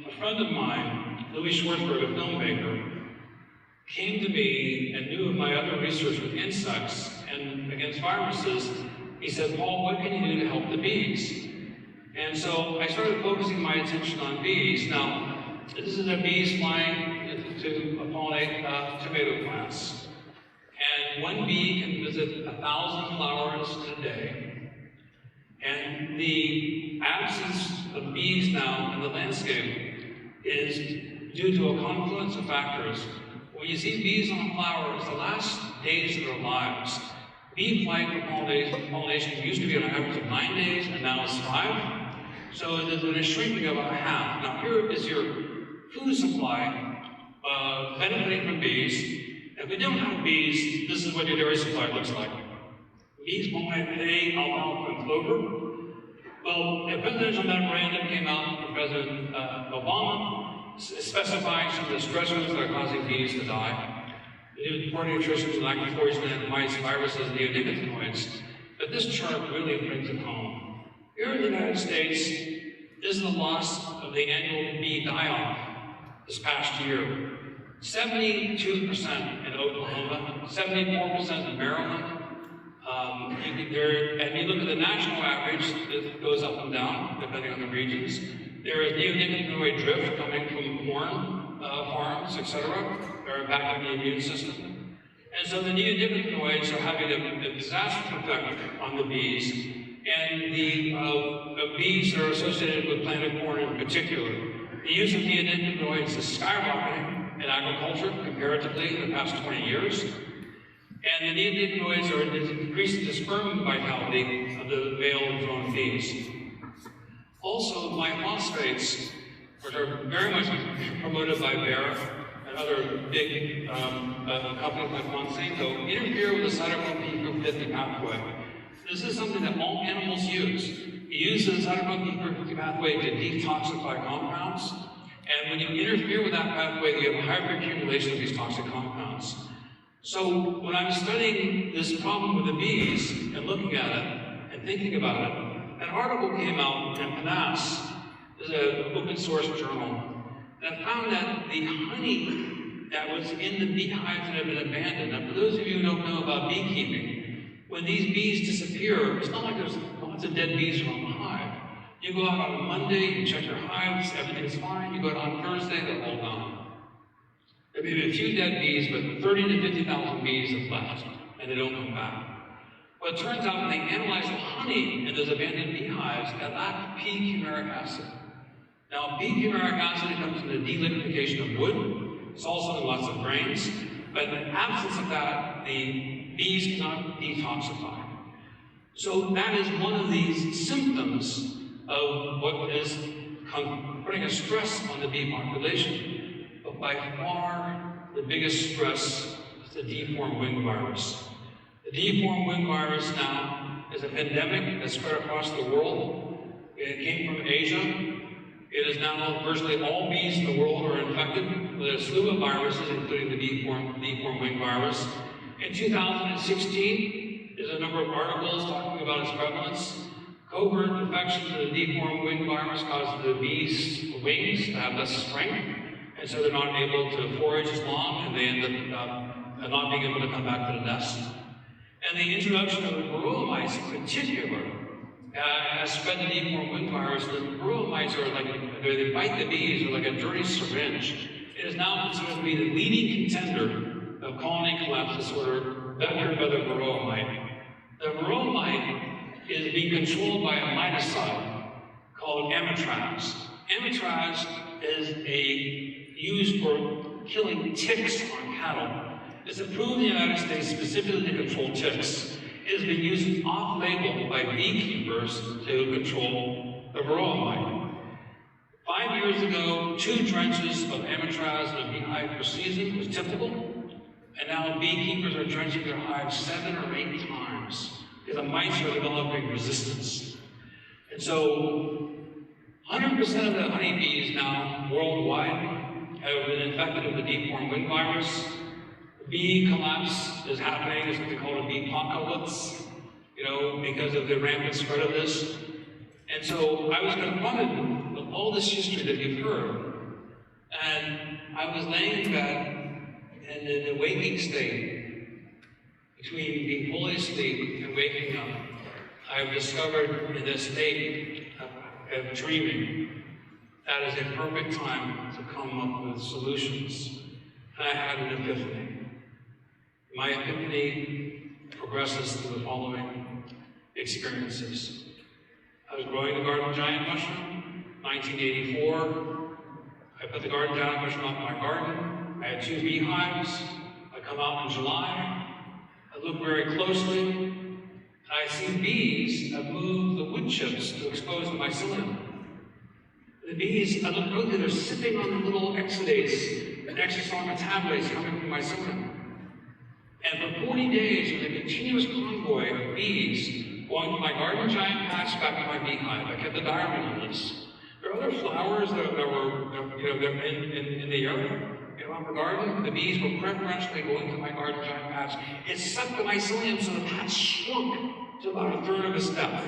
a friend of mine, Louis Schwartzberg, a filmmaker, came to me and knew of my other research with insects and against viruses, he said, Paul, what can you do to help the bees? And so I started focusing my attention on bees. Now, this is a bees flying to pollinate tomato plants. And one bee can visit 1,000 flowers in a day. And the absence of bees now in the landscape is due to a confluence of factors. When you see bees on a flower, it's the last days of their lives. Bee flight for pollination used to be on an average of 9 days, and now it's 5. So there's a shrinking of about half. Now here is your food supply benefiting from bees. If we don't have bees, this is what your dairy supply looks like. Bees pollinate hay, alfalfa, and clover. Well, a presidential memorandum came out from President Obama specifying some of the stressors that are causing bees to die. Poor nutrition, lack of poison, mice, viruses, neonicotinoids. But this chart really brings it home. Here in the United States, this is the loss of the annual bee die-off this past year. 72% in Oklahoma, 74% in Maryland. And you look at the national average, it goes up and down, depending on the regions. There is neonicotinoid drift coming from corn farms, etc. They're impacting the immune system. And so the neonicotinoids are having a disastrous effect on the bees. And the bees that are associated with planted corn in particular. The use of neonicotinoids is skyrocketing in agriculture comparatively in the past 20 years. And the neonicotinoids are increasing the sperm vitality of the male drone bees. Also, glyphosates, which are very much promoted by Bayer and other big companies like Monsanto, interfere with the cytochrome P450 pathway. This is something that all animals use. You use the cytochrome P450 pathway to detoxify compounds, and when you interfere with that pathway, you have a higher accumulation of these toxic compounds. So when I'm studying this problem with the bees and looking at it and thinking about it, an article came out in PNAS, this is an open source journal, that found that the honey that was in the beehives that have been abandoned, now for those of you who don't know about beekeeping, when these bees disappear, it's not like there's lots of dead bees around the hive. You go out on a Monday, you check your hives, everything's fine. You go out on Thursday, they're all gone. There may be a few dead bees, but 30 to 50,000 bees have left, and they don't come back. Well, it turns out when they analyze the honey in those abandoned beehives, it lacked p-cumaric acid. Now, p-cumaric acid comes from the delignification of wood. It's also in lots of grains. But in the absence of that, the bees cannot detoxify. So that is one of these symptoms of what is putting a stress on the bee population. But by far, the biggest stress is the deformed wing virus. The deformed wing virus now is a pandemic that spread across the world. It came from Asia. It is now virtually all bees in the world are infected with a slew of viruses, including the deformed wing virus. In 2016, there's a number of articles talking about its prevalence. Covert infections of the deformed wing virus causes the bees' wings to have less strength, and so they're not able to forage as long, and they end up not being able to come back to the nest. And the introduction of the varroa mites in particular has spread the deformed wing virus. The varroa mites are like, they bite the bees, are like a dirty syringe. It is now considered to be the leading contender of colony collapse disorder, vectored by the varroa mite. The varroa mite is being controlled by a miticide called Amitraz. Amitraz is used for killing ticks on cattle. It's approved in the United States specifically to control ticks. It has been used off-label by beekeepers to control the varroa mite. 5 years ago, 2 drenches of amitraz and beehive per season was typical, and now beekeepers are drenching their hives 7 or 8 times because the mites are developing resistance. And so 100% of the honeybees now worldwide have been infected with the deep-form wind virus. Bee collapse is happening. It's what they call a bee apocalypse, because of the rampant spread of this. And so I was confronted with all this history that you've heard, and I was laying in bed in an waking state, between being fully asleep and waking up. I've discovered in this state of dreaming that is a perfect time to come up with solutions. And I had an epiphany. My epiphany progresses through the following experiences. I was growing the garden giant mushroom, 1984. I put the garden giant mushroom up in my garden. I had 2 beehives. I come out in July. I look very closely, and I see bees have moved the wood chips to expose the mycelium. The bees, I look closely, they're sipping on the little exudates and exosomal metabolates coming from mycelium. And for 40 days, with a continuous convoy of bees going from my garden giant patch back to my beehive, I kept a diary on this. There are other flowers that were in the area. Around the garden, the bees were preferentially going to my garden giant patch. It sucked the mycelium so the patch shrunk to about 1/3 of its depth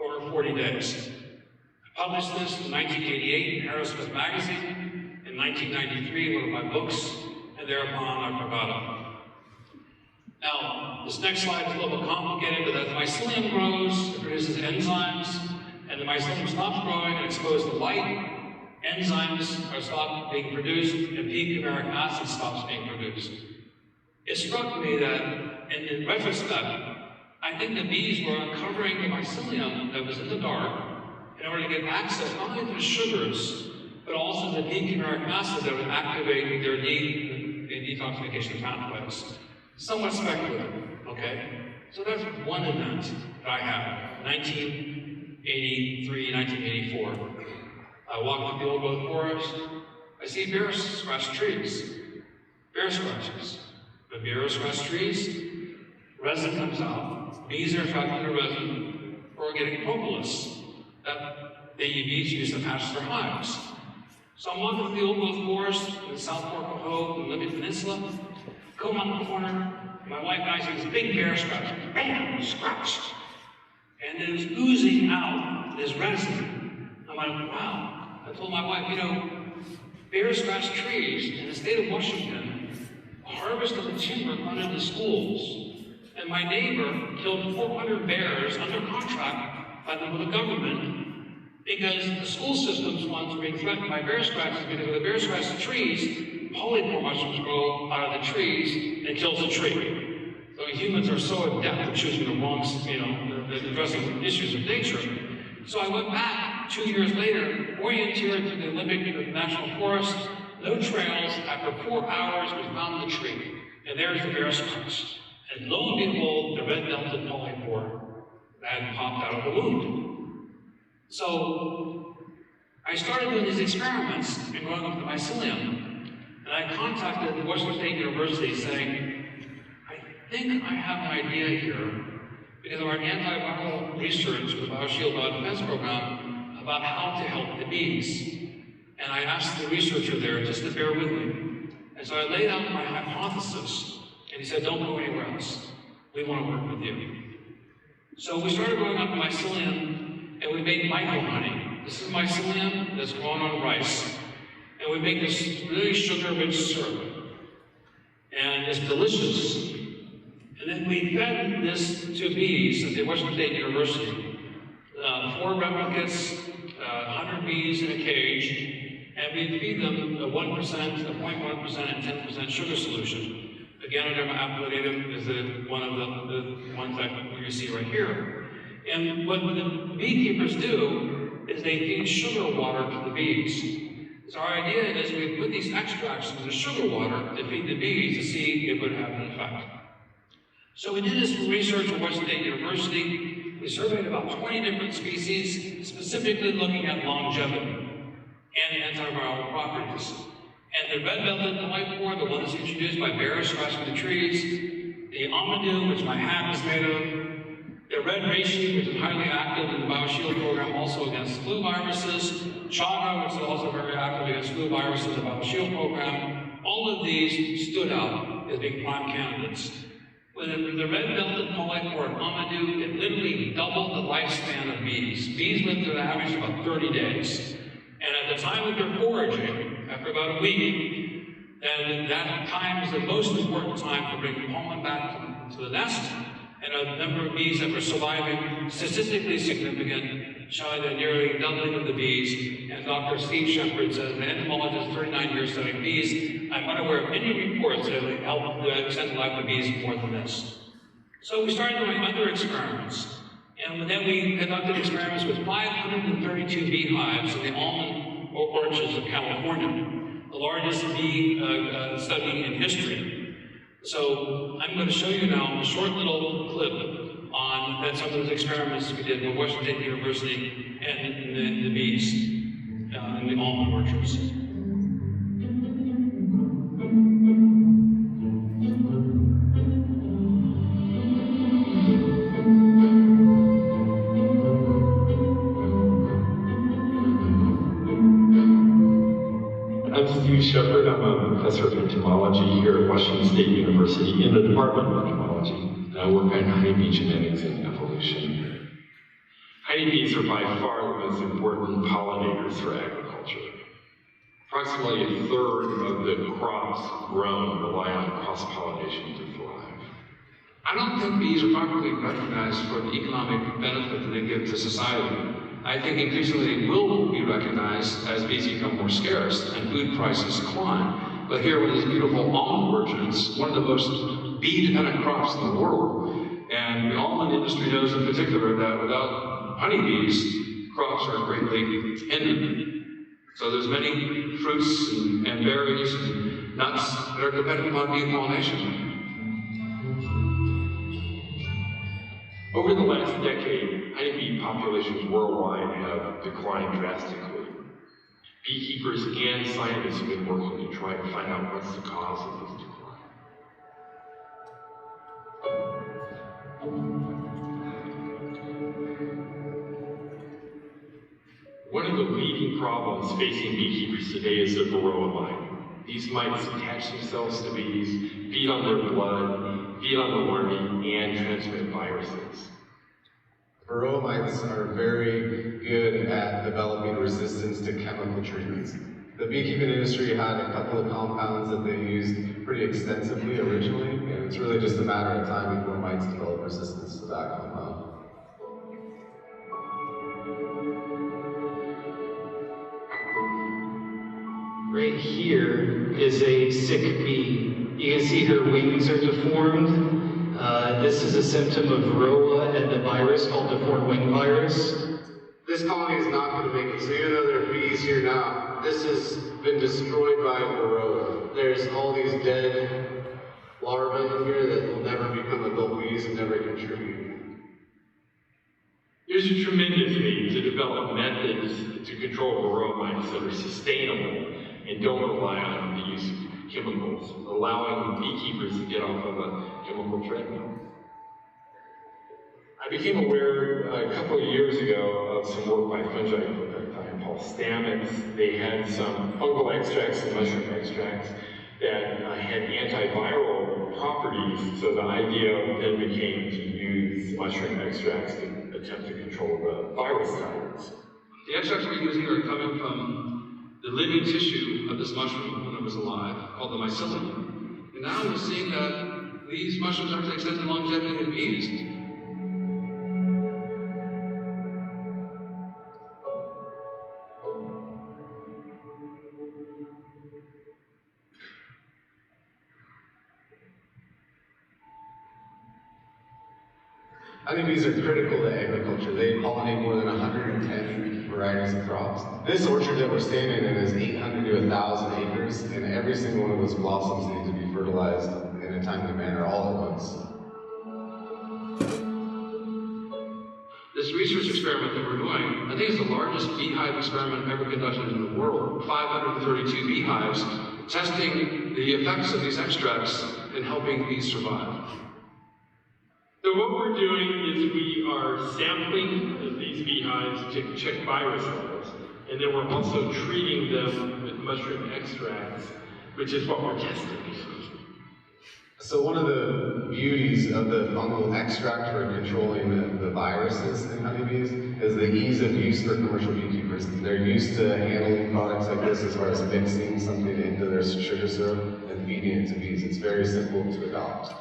over 40 days. I published this in 1988 in Aerosmith magazine, in 1993 one of my books, and thereupon I forgot it. Now, this next slide is a little complicated, but as the mycelium grows, it produces enzymes, and the mycelium stops growing and exposed to light. Enzymes are stopped being produced, and p-chimeric acid stops being produced. It struck me that, in retrospect, I think the bees were uncovering the mycelium that was in the dark in order to get access not only to the sugars, but also the p-chimeric acid that would activate their detoxification pathways. Somewhat speculative, okay? So that's one event that I had, 1983, 1984. I walk through the old growth forest, I see bear scratch trees, bear scratches. The bear scratch trees, resin comes out, bees are attracted to resin for getting propolis that the bees use to patch their hives. So I'm walking through the old growth forest in the South Fork of Hope, in the Libyan Peninsula, go around the corner, my wife and I see this big bear scratch, bam, scratched. And it was oozing out this resin. I'm like, wow. I told my wife, bear scratch trees in the state of Washington harvested the timber under the schools. And my neighbor killed 400 bears under contract by the government because the school systems ones were being threatened by bear scratches because of the bear scratch trees, polypore mushrooms grow out of the trees and kills the tree. So humans are so adept at choosing the wrong, addressing issues of nature. So I went back 2 years later, orienteered to the Olympic National Forest, no trails. After 4 hours, we found the tree, and there's the bear scratch. And lo and behold, the red delta polypore had popped out of the wound. So I started doing these experiments and growing up the mycelium, and I contacted Washington State University saying, I think I have an idea here, because of our antiviral research with the BioShield Biodefense Program about how to help the bees. And I asked the researcher there just to bear with me. And so I laid out my hypothesis, and he said, don't go anywhere else. We want to work with you. So we started growing up mycelium, and we made micro honey. This is mycelium that's grown on rice. And we make this really sugar-rich syrup. And it's delicious. And then we fed this to bees at the Washington State University. 4 replicates, 100 bees in a cage, and we feed them a 1%, a 0.1%, and 10% sugar solution. Again, appellatum is one of the ones that you see right here. And what the beekeepers do is they feed sugar water to the bees. So our idea is we put these extracts into sugar water to feed the bees to see if it would have an effect. So we did this research at Washington State University. We surveyed about 20 different species, specifically looking at longevity and antiviral properties. And the red-belted polypore, the one that's introduced by bears scratching the trees, the amadou, which my hat is made of, the red reishi, which is highly active in the BioShield program, also against flu viruses, chaga, which is also very active against flu viruses in the BioShield program. All of these stood out as being prime candidates. With the red-belted polypore and amadou, it literally doubled the lifespan of bees. Bees live to an average of about 30 days. And at the time of their foraging, after about a week, then that time is the most important time to bring pollen back to the nest. And a number of bees that were surviving, statistically significant, showing a nearly doubling of the bees. And Dr. Steve Shepard says, an entomologist, 39 years studying bees, I'm unaware of any reports that have helped extend the life of bees more than this. So we started doing other experiments. And then we conducted experiments with 532 beehives in the almond orchards of California, the largest bee study in history. So I'm going to show you now a short little clip on some of those experiments we did with Washington State University and the bees in the almond orchards. I'm Steve Shepard. I'm a professor of entomology here at Washington State University in the Department of Entomology. And I work on honeybee genetics and evolution. Honeybees are by far the most important pollinators for agriculture. Approximately a third of the crops grown rely on cross-pollination to thrive. I don't think bees are properly recognized for the economic benefit that they give to society. I think increasingly they will be recognized as bees become more scarce and food prices climb. But here with these beautiful almond orchards, one of the most bee-dependent crops in the world, and the almond industry knows in particular that without honeybees, crops are greatly hindered. So there's many fruits and berries and nuts that are dependent upon bee pollination. Over the last decade, honeybee populations worldwide have declined drastically. Beekeepers and scientists have been working to try to find out what's the cause of this decline. One of the leading problems facing beekeepers today is the varroa mite. These mites attach themselves to bees, feed on their blood, feed on the larvae, and transmit viruses. Varroa mites are very good at developing resistance to chemical treatments. The beekeeping industry had a couple of compounds that they used pretty extensively originally, and it's really just a matter of time before mites develop resistance to that compound. Right here is a sick bee. You can see her wings are deformed. This is a symptom of varroa and the virus called deformed wing virus. This colony is not going to make it, so even though there are bees here now, this has been destroyed by varroa. There's all these dead larvae in here that will never become adult bees and never contribute. There's a tremendous need to develop methods to control varroa mites that are sustainable and don't rely on the use of chemicals, allowing beekeepers to get off of a chemical treadmill. I became aware a couple of years ago of some work by fungi called Stamets. They had some fungal extracts and mushroom extracts that had antiviral properties, so the idea then became to use mushroom extracts to attempt to control the virus titers. The extracts we're using are coming from the living tissue of this mushroom when it was alive, called the mycelium. And now we're seeing that these mushrooms actually extend the longevity of bees. Honeybees are critical to agriculture. They pollinate more than 110 varieties of crops. This orchard that we're standing in is 800 to 1,000 acres, and every single one of those blossoms need to be fertilized in a timely manner all at once. This research experiment that we're doing, I think it's the largest beehive experiment ever conducted in the world. 532 beehives testing the effects of these extracts and helping bees survive. So what we're doing is we are sampling these beehives to check virus levels, and then we're also treating them with mushroom extracts, which is what we're testing. So one of the beauties of the fungal extract for controlling the viruses in honeybees is the ease of use for commercial beekeepers. They're used to handling products like this as far as mixing something into their sugar syrup and feeding it to bees. It's very simple to adopt.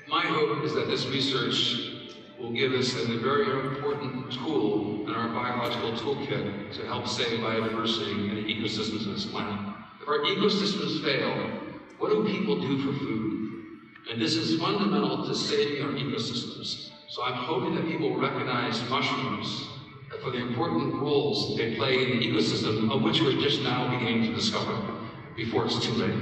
My hope is that this research will give us a very important tool in our biological toolkit to help save biodiversity and the ecosystems of this planet. If our ecosystems fail, what do people do for food? And this is fundamental to saving our ecosystems. So I'm hoping that people will recognize mushrooms for the important roles they play in the ecosystem, of which we're just now beginning to discover before it's too late.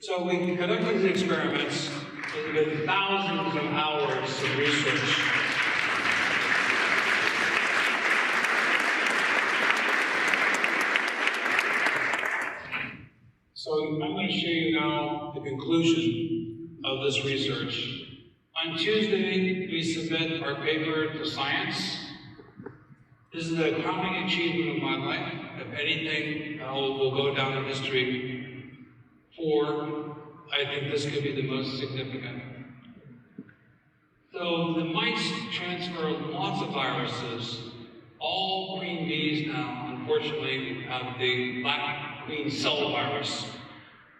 So we conducted these experiments with thousands of hours of research. So I'm going to show you now the conclusion of this research. On Tuesday, we submit our paper to Science. This is the crowning achievement of my life. If anything, will go down in history. I think this could be the most significant. So the mice transfer lots of viruses. All queen bees now, unfortunately, have the black queen cell virus.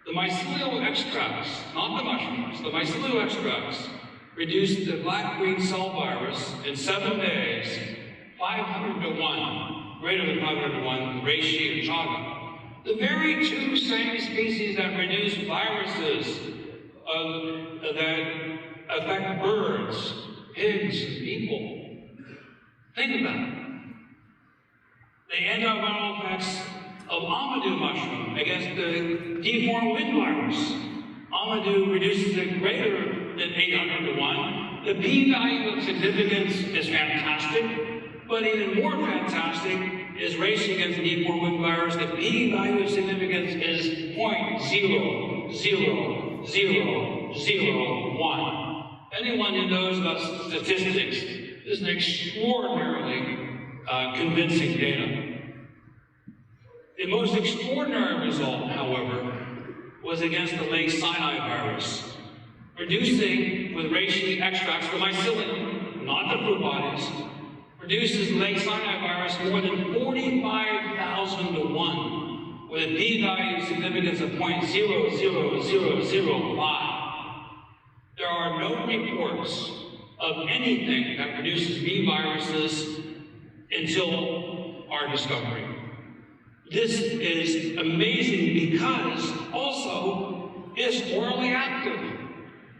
The mycelial extracts, not the mushrooms, the mycelial extracts reduced the black queen cell virus in 7 days, 500 to 1, greater than 500 to 1, reishi and chaga. The very two same species that reduce viruses that affect birds, pigs, and people. Think about it. The antiviral effects of Amadou mushroom against the deformed wind virus. Amadou reduces it greater than 800 to 1. The p-value of significance is fantastic, but even more fantastic is reishi against the deformed wind virus. The p-value of significance is 0.00001. Anyone who knows about statistics, this is an extraordinarily convincing data. The most extraordinary result, however, was against the Lake Sinai virus, reducing with reishi extracts the mycelium, not the fruit bodies, reduces Lake Sinai virus more than 45,000 to 1, with a p-value of significance of 0.00005. There are no reports of anything that produces bee viruses until our discovery. This is amazing because also it's orally active.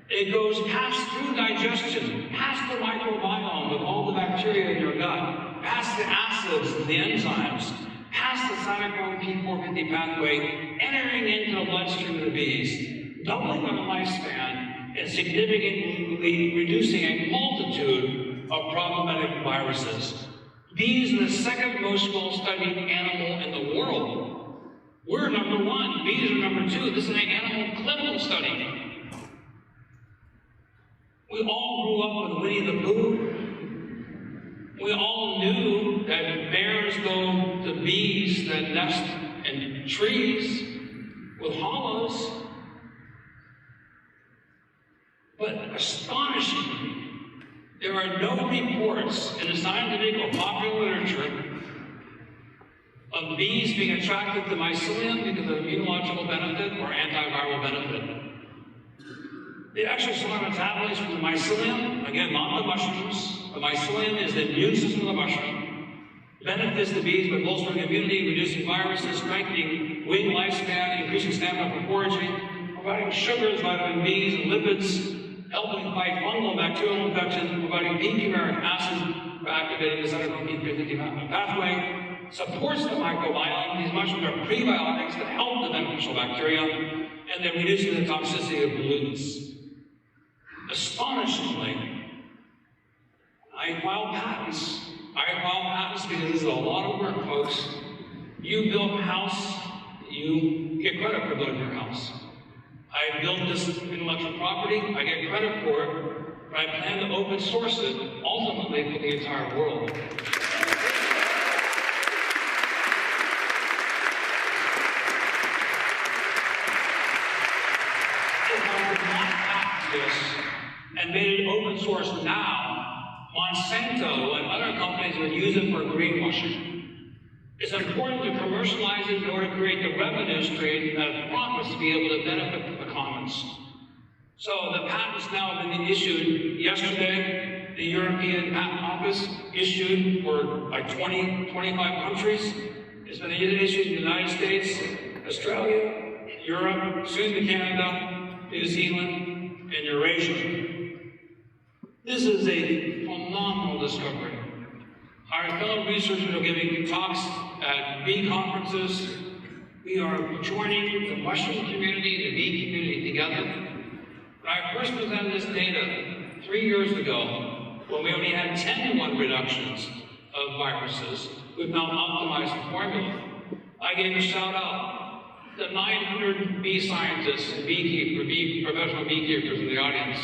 It goes past through digestion, past the microbiome with all the bacteria in your gut, past the acids and the enzymes, past the cytochrome P450 pathway, entering into the bloodstream of the bees, doubling their lifespan, and significantly reducing a multitude of problematic viruses. Bees are the second most well-studied animal in the world. We're number 1, bees are number 2. This is an animal clinical study. We all grew up with Winnie the Pooh. We all knew that bears go to bees that nest in trees with hollows. But astonishingly, there are no reports in the scientific or popular literature of bees being attracted to mycelium because of immunological benefit or antiviral benefit. The extracellular metabolites from the mycelium, again, not the mushrooms. The mycelium is the immune system of the mushroom. Benefits the bees by bolstering immunity, reducing viruses, strengthening wing lifespan, increasing stamina for foraging, providing sugars, vitamin Bs, and lipids, helping fight fungal and bacterial infections, providing p-fumaric acid for activating the cytochrome P50 pathway, supports the microbiome. These mushrooms are prebiotics that help the beneficial bacteria, and they're reducing the toxicity of pollutants. Astonishingly, I file patents. I file patents because this is a lot of work, folks. You build a house, you get credit for building your house. I built this intellectual property, I get credit for it, but I plan to open source it, ultimately for the entire world. If I would not patent this, and made it open source now, Monsanto and other companies would use it for greenwashing. It's important to commercialize it in order to create the revenue stream that promise to be able to benefit the commons. So the patents now have been issued yesterday. The European Patent Office issued for like 20, 25 countries. It's been issued in the United States, Australia, Europe, soon to Canada, New Zealand, and Eurasia. This is a phenomenal discovery. Our fellow researchers are giving talks at bee conferences. We are joining the mushroom community, the bee community together. When I first presented this data 3 years ago, when we only had 10-to-1 reductions of viruses, we've now optimized the formula. I gave a shout out to 900 bee scientists and beekeepers, professional beekeepers in the audience.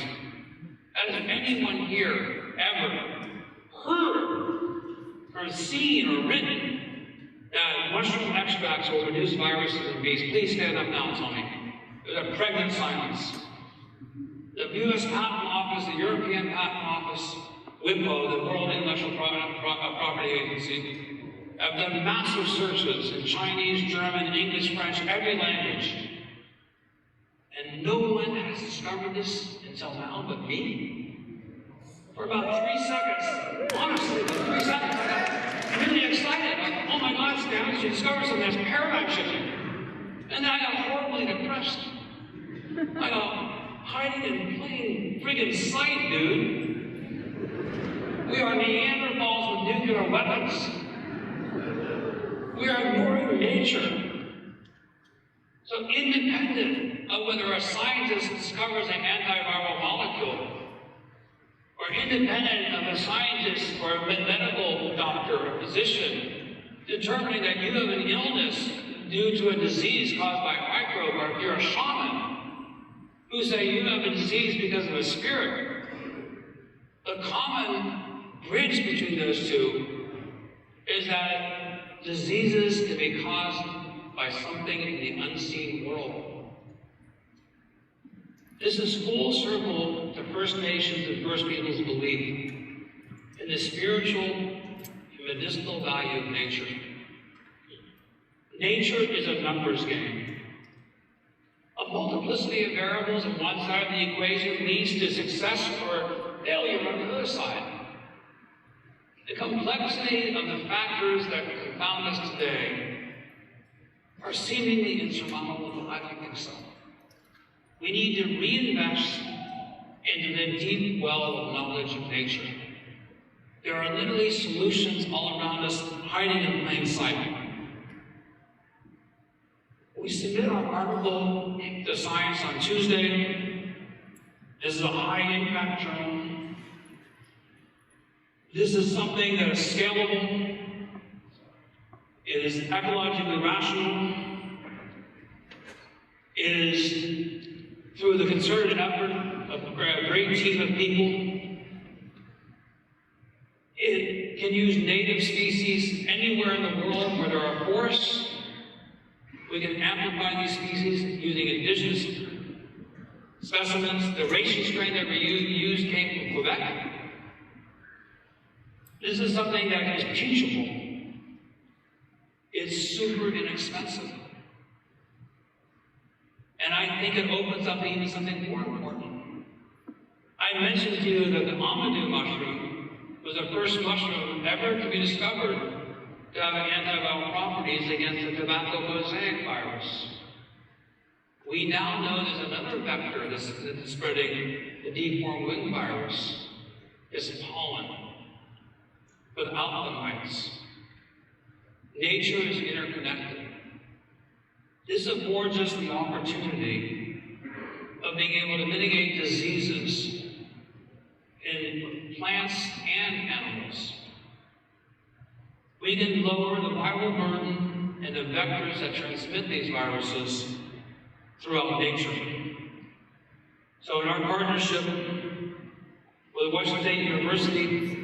Has anyone here ever heard or seen or written that mushroom extracts will reduce viruses in bees? Please stand up now and tell me. There's a pregnant silence. The US Patent Office, the European Patent Office, WIPO, the World Intellectual Property Agency, have done massive searches in Chinese, German, English, French, every language. And no one has discovered this until now but me. For about 3 seconds, honestly, for 3 seconds, I got really excited. Like, oh my God, Stamets, you discovered something that's paradigm shifting. And then I got horribly depressed. I got hiding in plain friggin' sight, dude. We are Neanderthals with nuclear weapons. We are ignoring nature. So independent of whether a scientist discovers an antiviral molecule, or independent of a scientist or a medical doctor or physician determining that you have an illness due to a disease caused by a microbe, or if you're a shaman who say you have a disease because of a spirit, the common bridge between those two is that diseases can be caused by something in the unseen world. This is full circle to First Nations and First Peoples' belief in the spiritual and medicinal value of nature. Nature is a numbers game. A multiplicity of variables on one side of the equation leads to success or failure on the other side. The complexity of the factors that confound us today are seemingly insurmountable, but I don't think so. We need to reinvest into the deep well of knowledge of nature. There are literally solutions all around us, hiding in plain sight. We submit our article to Science on Tuesday. This is a high-impact journal. This is something that is scalable. It is ecologically rational. It is through the concerted effort of a great team of people. It can use native species anywhere in the world where there are forests. We can amplify these species using indigenous specimens. The reishi strain that we used came from Quebec. This is something that is teachable. It's super inexpensive. And I think it opens up even something more important. I mentioned to you that the amadou mushroom was the first mushroom ever to be discovered to have antiviral properties against the tobacco mosaic virus. We now know there's another vector that's spreading the deformed wing virus. It's pollen, without the mites. Nature is interconnected. This affords us the opportunity of being able to mitigate diseases in plants and animals. We can lower the viral burden and the vectors that transmit these viruses throughout nature. So in our partnership with Washington State University,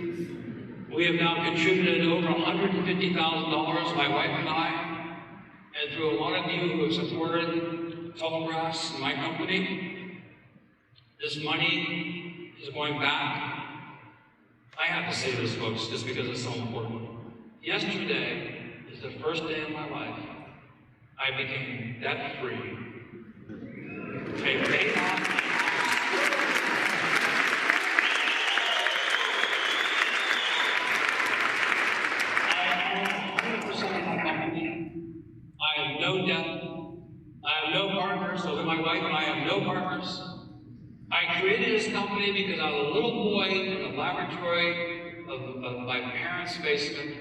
we have now contributed over $150,000, my wife and I, and through a lot of you who have supported Tallgrass and my company. This money is going back. I have to say this, folks, just because it's so important. Yesterday is the first day of my life I became debt-free. I paid off. I have no debt. I have no partners. So my wife and I have no partners. I created this company because I was a little boy in the laboratory of my parents' basement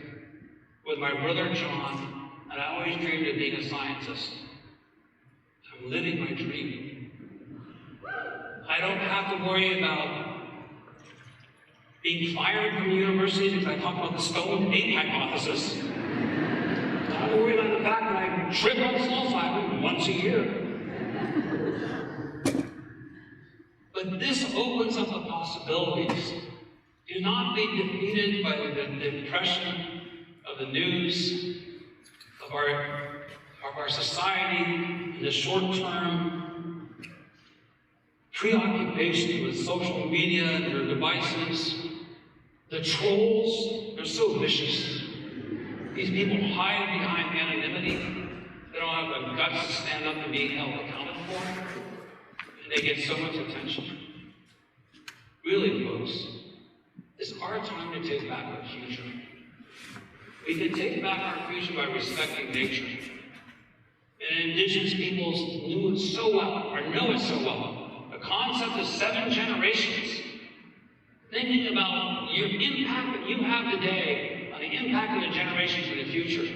with my brother John, and I always dreamed of being a scientist. I'm living my dream. I don't have to worry about being fired from the university because I talked about the stone 8 hypothesis. I don't worry about the fact that I trip on psilocybin once a year. But this opens up the possibilities. Do not be defeated by the depression of the news, of our society, the short-term preoccupation with social media and their devices. The trolls, they're so vicious. These people hide behind anonymity. They don't have the guts to stand up and be held accounted for. And they get so much attention. Really, folks, it's our time to take back our future. We can take back our future by respecting nature. And indigenous peoples knew it so well, or know it so well. The concept of 7 generations. Thinking about your impact that you have today on the impact of the generations in the future.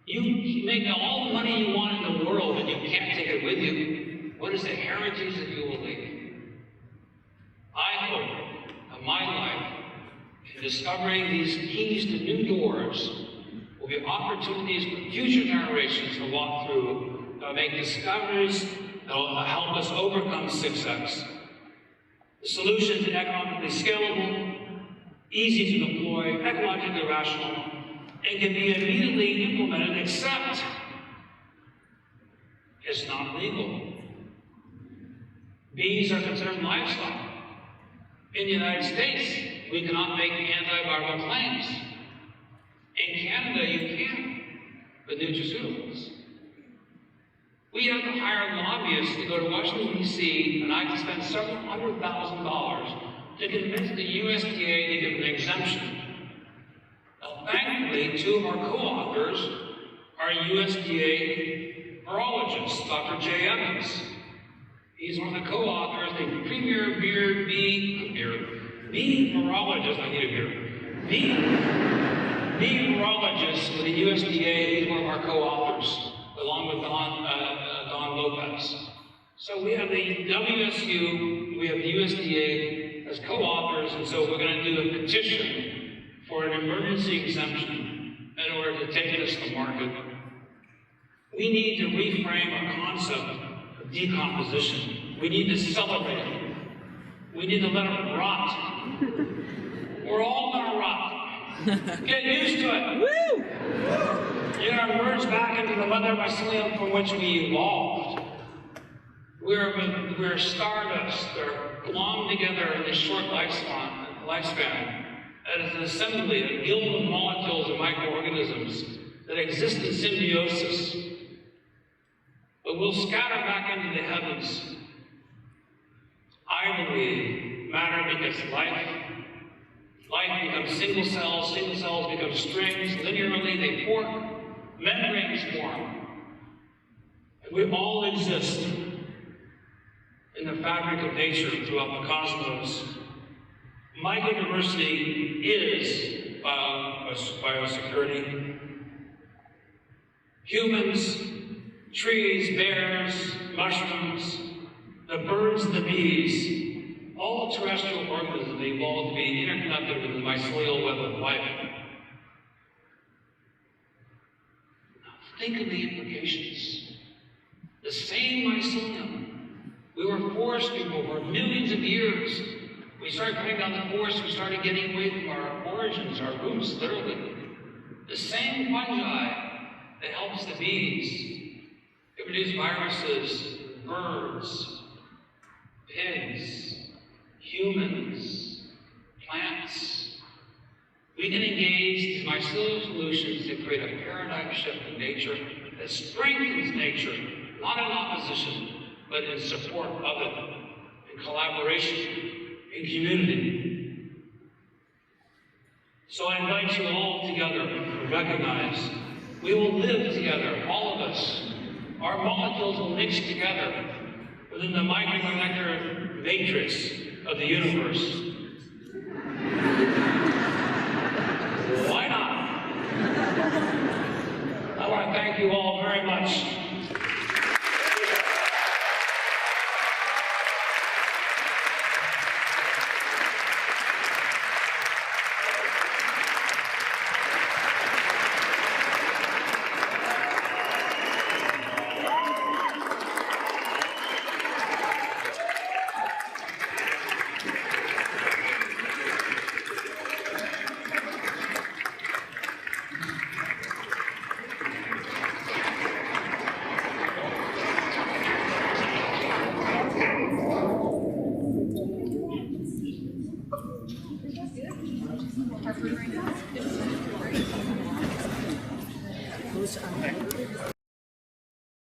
You make all the money you want in the world, but you can't take it with you. What is the heritage that you will leave? I hope that my life in discovering these keys to new doors will be opportunities for future generations to walk through, that will make discoveries that will help us overcome 6X. The solutions are economically scalable, easy to deploy, ecologically rational, and can be immediately implemented, except it's not legal. Bees are considered livestock. In the United States, we cannot make antiviral claims. In Canada, you can, with nutraceuticals. We have to hire lobbyists to go to Washington, D.C., and I have to spend several $100,000 to convince the USDA to give an exemption. Now, thankfully, 2 of our co-authors are USDA virologists, Dr. Jay Evans. He's one of the co-authors, the premier bee virologist, I need a beer. Bee virologist with the USDA, he's one of our co-authors, along with Don Lopez. So we have the WSU, we have the USDA as co-authors, and so we're going to do a petition for an emergency exemption in order to take this to market. We need to reframe our concept of decomposition. We need to celebrate it. We need to let it rot. We're all going to rot. Get used to it. Woo! You're going to merge back into the mother mycelium from which we evolved. We're stardust that belong together in this short lifespan. That is an assembly, a guild of molecules and microorganisms that exist in symbiosis, but will scatter back into the heavens. I believe matter becomes life. Life becomes single cells become strings, linearly they fork, membranes form. And we all exist in the fabric of nature throughout the cosmos. Microdiversity is biosecurity. Humans, trees, bears, mushrooms, the birds, the bees, all terrestrial organisms evolved to be interconnected with the mycelial web of life. Now think of the implications. The same mycelium. We were forest people for millions of years. We started cutting down the forest, we started getting away from our origins, our roots, literally. The same fungi that helps the bees. It produces viruses, birds, pigs, humans, plants. We can engage these mycelial solutions to create a paradigm shift in nature that strengthens nature, not in opposition, but in support of it, in collaboration, in community. So I invite you all together to recognize we will live together, all of us. Our molecules will mix together within the micromolecular matrix of the universe. Why not? I want to thank you all very much. Those